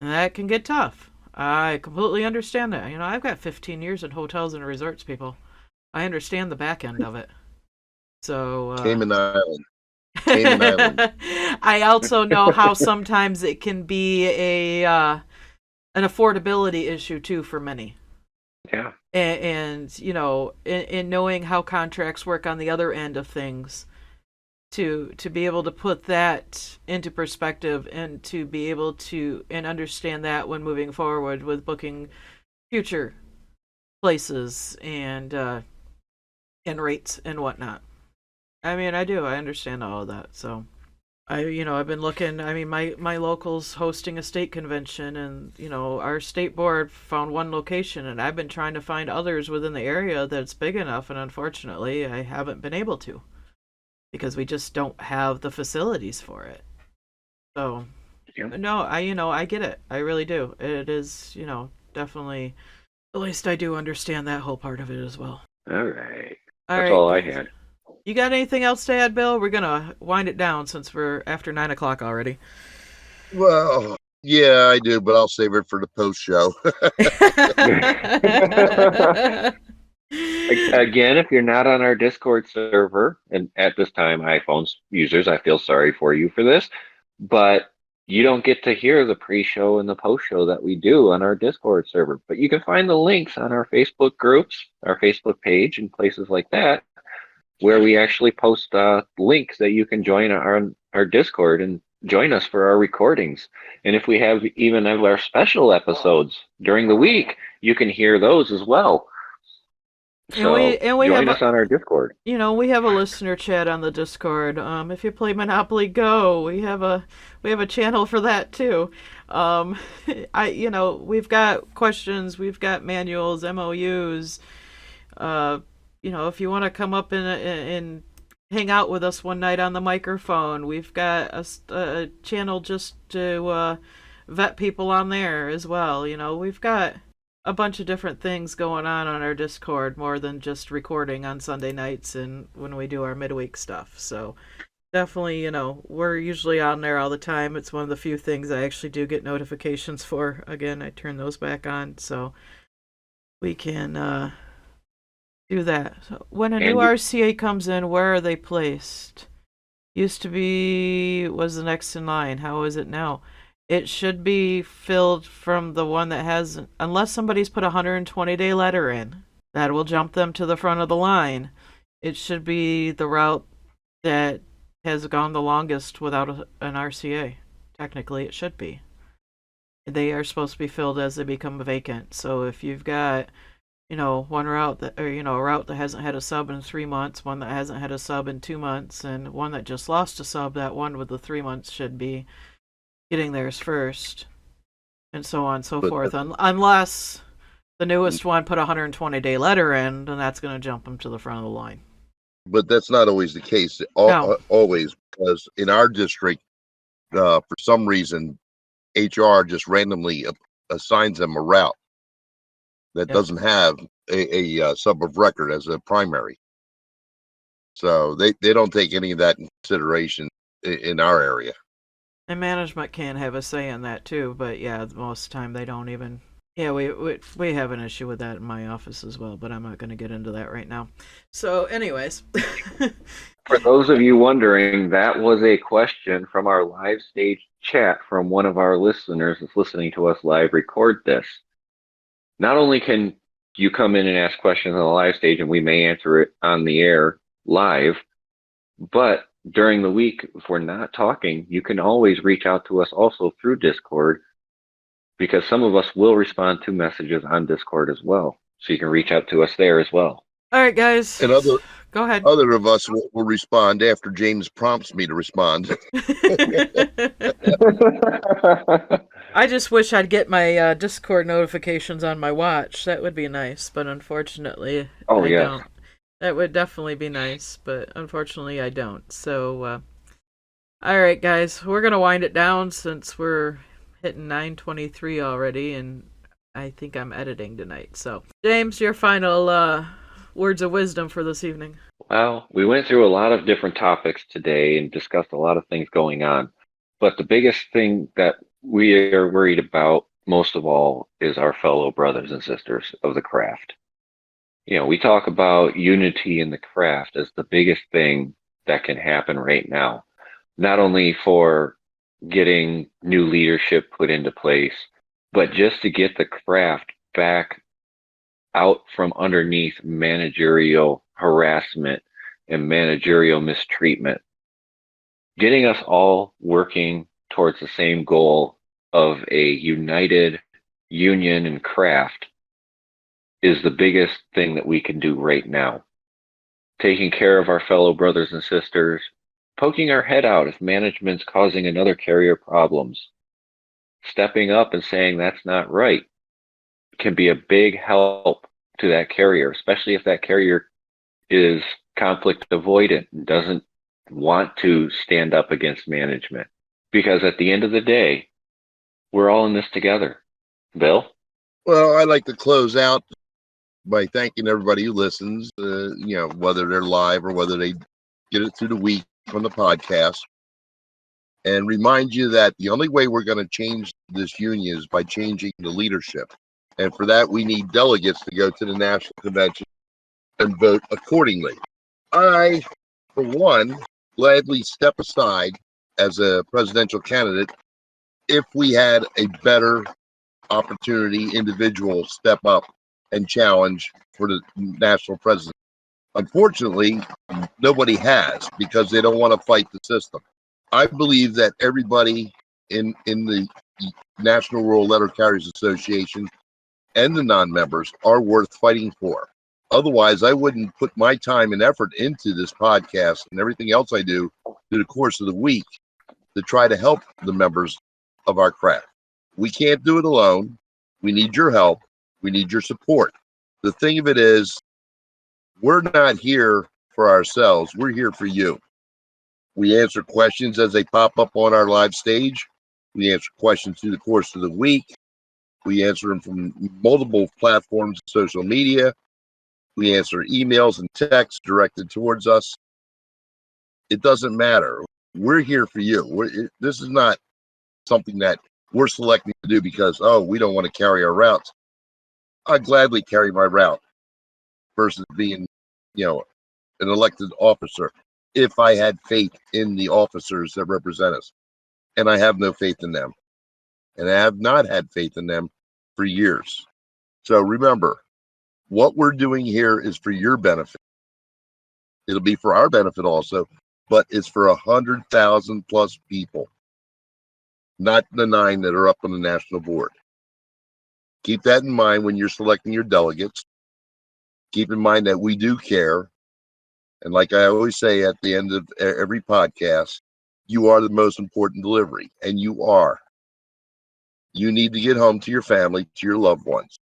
And that can get tough. I completely understand that. I've got 15 years in hotels and resorts, people. I understand the back end of it. So Cayman Island. Cayman Island. I also know how sometimes it can be an affordability issue too for many. Yeah. And you know, in knowing how contracts work on the other end of things, to be able to put that into perspective and to be able to and understand that when moving forward with booking future places and rates and whatnot. I mean, I understand all of that. So I've been looking. I mean, my local's hosting a state convention, and our state board found one location, and I've been trying to find others within the area that's big enough, and unfortunately, I haven't been able to because we just don't have the facilities for it. So, Yeah. no, I get it. I really do. It is, definitely. At least I do understand that whole part of it as well. All right. All That's right. all I had. You got anything else to add, Bill? We're gonna wind it down since we're after 9 o'clock already. Well, yeah, I do, but I'll save it for the post show. Again, if you're not on our Discord server, and at this time, iPhone users, I feel sorry for you for this, but you don't get to hear the pre-show and the post-show that we do on our Discord server. But you can find the links on our Facebook groups, our Facebook page, and places like that, where we actually post links that you can join our Discord and join us for our recordings. And if we have even of our special episodes during the week, you can hear those as well. So we join have us on our Discord. we have a listener chat on the Discord. If you play Monopoly Go, we have a channel for that too. We've got questions, we've got manuals, MOUs. If you want to come up and hang out with us one night on the microphone, we've got a channel just to vet people on there as well. We've got a bunch of different things going on our Discord, more than just recording on Sunday nights and when we do our midweek stuff. So definitely, we're usually on there all the time. It's one of the few things I actually do get notifications for. Again, I turn those back on so we can do that. So when a new RCA comes in, where are they placed? Used to be was the next in line. How is it now? It should be filled from the one that has, unless somebody's put a 120-day letter in, that will jump them to the front of the line. It should be the route that has gone the longest without an RCA. Technically, it should be. They are supposed to be filled as they become vacant. So if you've got, one route that, or, a route that hasn't had a sub in 3 months, one that hasn't had a sub in 2 months, and one that just lost a sub, that one with the 3 months should be getting theirs first, and so on and so forth. Unless the newest one put a 120-day letter in, then that's going to jump them to the front of the line. But that's not always the case. No. Always, because in our district, for some reason, HR just randomly assigns them a route that doesn't have a sub of record as a primary. So they don't take any of that in consideration in our area. And management can have a say in that too, but yeah, most of the time they don't even. Yeah, we have an issue with that in my office as well, but I'm not going to get into that right now. So, anyways. For those of you wondering, that was a question from our live stage chat from one of our listeners that's listening to us live record this. Not only can you come in and ask questions on the live stage and we may answer it on the air live, but during the week, if we're not talking, you can always reach out to us also through Discord, because some of us will respond to messages on Discord as well. So you can reach out to us there as well. All right, guys. And go ahead. Other of us will respond after James prompts me to respond. I just wish I'd get my Discord notifications on my watch. That would be nice, but unfortunately, I don't. That would definitely be nice, but unfortunately I don't. So, all right, guys, we're going to wind it down since we're hitting 9:23 already, and I think I'm editing tonight. So, James, your final words of wisdom for this evening. Well, we went through a lot of different topics today and discussed a lot of things going on. But the biggest thing that we are worried about most of all is our fellow brothers and sisters of the craft. We talk about unity in the craft as the biggest thing that can happen right now, not only for getting new leadership put into place, but just to get the craft back out from underneath managerial harassment and managerial mistreatment, getting us all working towards the same goal of a united union and craft is the biggest thing that we can do right now. Taking care of our fellow brothers and sisters, poking our head out if management's causing another carrier problems, stepping up and saying that's not right can be a big help to that carrier, especially if that carrier is conflict avoidant and doesn't want to stand up against management. Because at the end of the day, we're all in this together. Bill? Well, I'd like to close out by thanking everybody who listens, whether they're live or whether they get it through the week on the podcast, and remind you that the only way we're going to change this union is by changing the leadership. And for that, we need delegates to go to the national convention and vote accordingly. I, for one, gladly step aside as a presidential candidate if we had a better opportunity individual step up and challenge for the national presidency. Unfortunately, nobody has because they don't want to fight the system. I believe that everybody in the National Rural Letter Carriers Association and the non-members are worth fighting for. Otherwise, I wouldn't put my time and effort into this podcast and everything else I do through the course of the week to try to help the members of our craft. We can't do it alone. We need your help. We need your support. The thing of it is, we're not here for ourselves. We're here for you. We answer questions as they pop up on our live stage. We answer questions through the course of the week. We answer them from multiple platforms of social media. We answer emails and texts directed towards us. It doesn't matter. We're here for you. This is not something that we're selecting to do because, we don't want to carry our routes. I'd gladly carry my route versus being, an elected officer if I had faith in the officers that represent us. And I have no faith in them. And I have not had faith in them for years. So remember, what we're doing here is for your benefit. It'll be for our benefit also, but it's for 100,000 plus people, not the 9 that are up on the national board. Keep that in mind when you're selecting your delegates. Keep in mind that we do care. And like I always say at the end of every podcast, you are the most important delivery, and you are. You need to get home to your family, to your loved ones,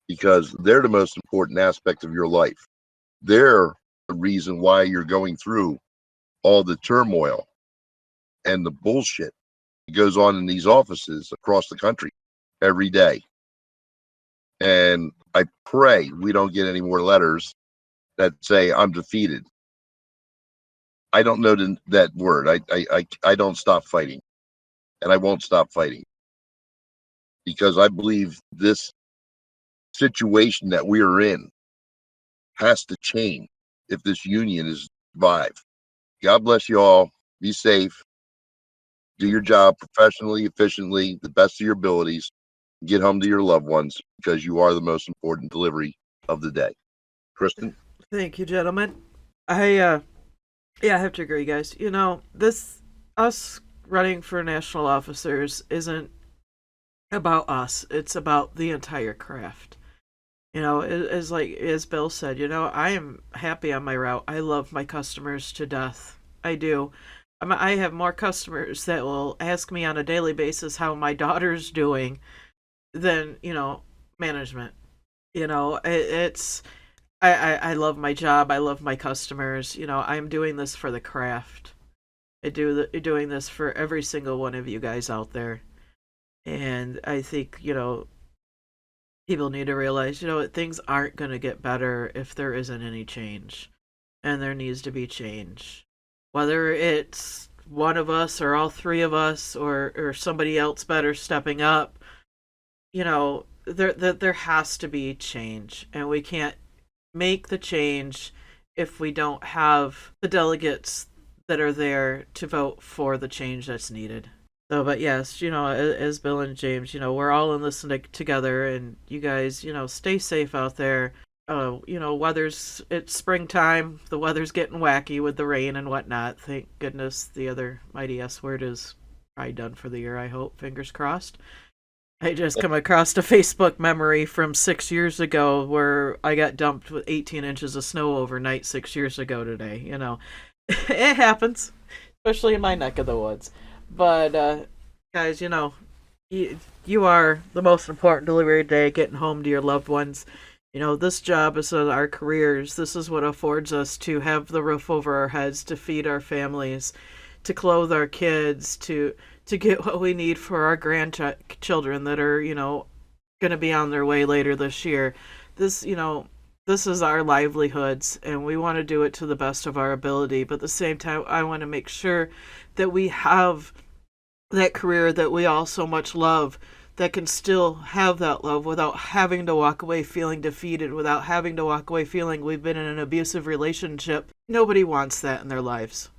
because they're the most important aspect of your life. They're the reason why you're going through all the turmoil and the bullshit that goes on in these offices across the country every day. And I pray we don't get any more letters that say I'm defeated. I don't know that word. I don't stop fighting, and I won't stop fighting, because I believe this situation that we are in has to change if this union is survive. God bless you all. Be safe. Do your job professionally, efficiently, the best of your abilities. Get home to your loved ones, because you are the most important delivery of the day. Kristen? Thank you, gentlemen. I have to agree, guys. This us running for national officers isn't about us. It's about the entire craft. As Bill said, I am happy on my route. I love my customers to death. I do. I have more customers that will ask me on a daily basis how my daughter's doing than, management. It's I love my job. I love my customers. I'm doing this for the craft. Doing this for every single one of you guys out there. And I think, people need to realize, things aren't going to get better if there isn't any change. And there needs to be change. Whether it's one of us or all three of us or somebody else better stepping up, there has to be change. And we can't make the change if we don't have the delegates that are there to vote for the change that's needed. So, but yes, as Bill and James, we're all in this together, and you guys, stay safe out there. It's springtime. The weather's getting wacky with the rain and whatnot. Thank goodness the other mighty S word is probably done for the year, I hope. Fingers crossed. I just come across a Facebook memory from 6 years ago where I got dumped with 18 inches of snow overnight 6 years ago today. It happens, especially in my neck of the woods. But, guys, you are the most important delivery day, getting home to your loved ones. This job is our careers. This is what affords us to have the roof over our heads, to feed our families, to clothe our kids, to get what we need for our grandchildren that are, going to be on their way later this year. This is our livelihoods, and we want to do it to the best of our ability. But at the same time, I want to make sure that we have that career that we all so much love, that can still have that love without having to walk away feeling defeated, without having to walk away feeling we've been in an abusive relationship. Nobody wants that in their lives.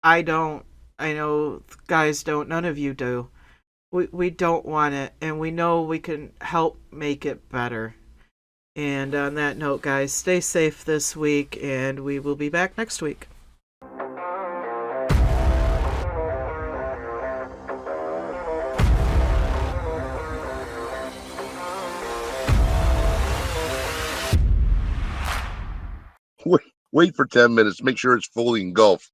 I don't. I know guys don't. None of you do. We don't want it, and we know we can help make it better. And on that note, guys, stay safe this week, and we will be back next week. Wait for 10 minutes. Make sure it's fully engulfed.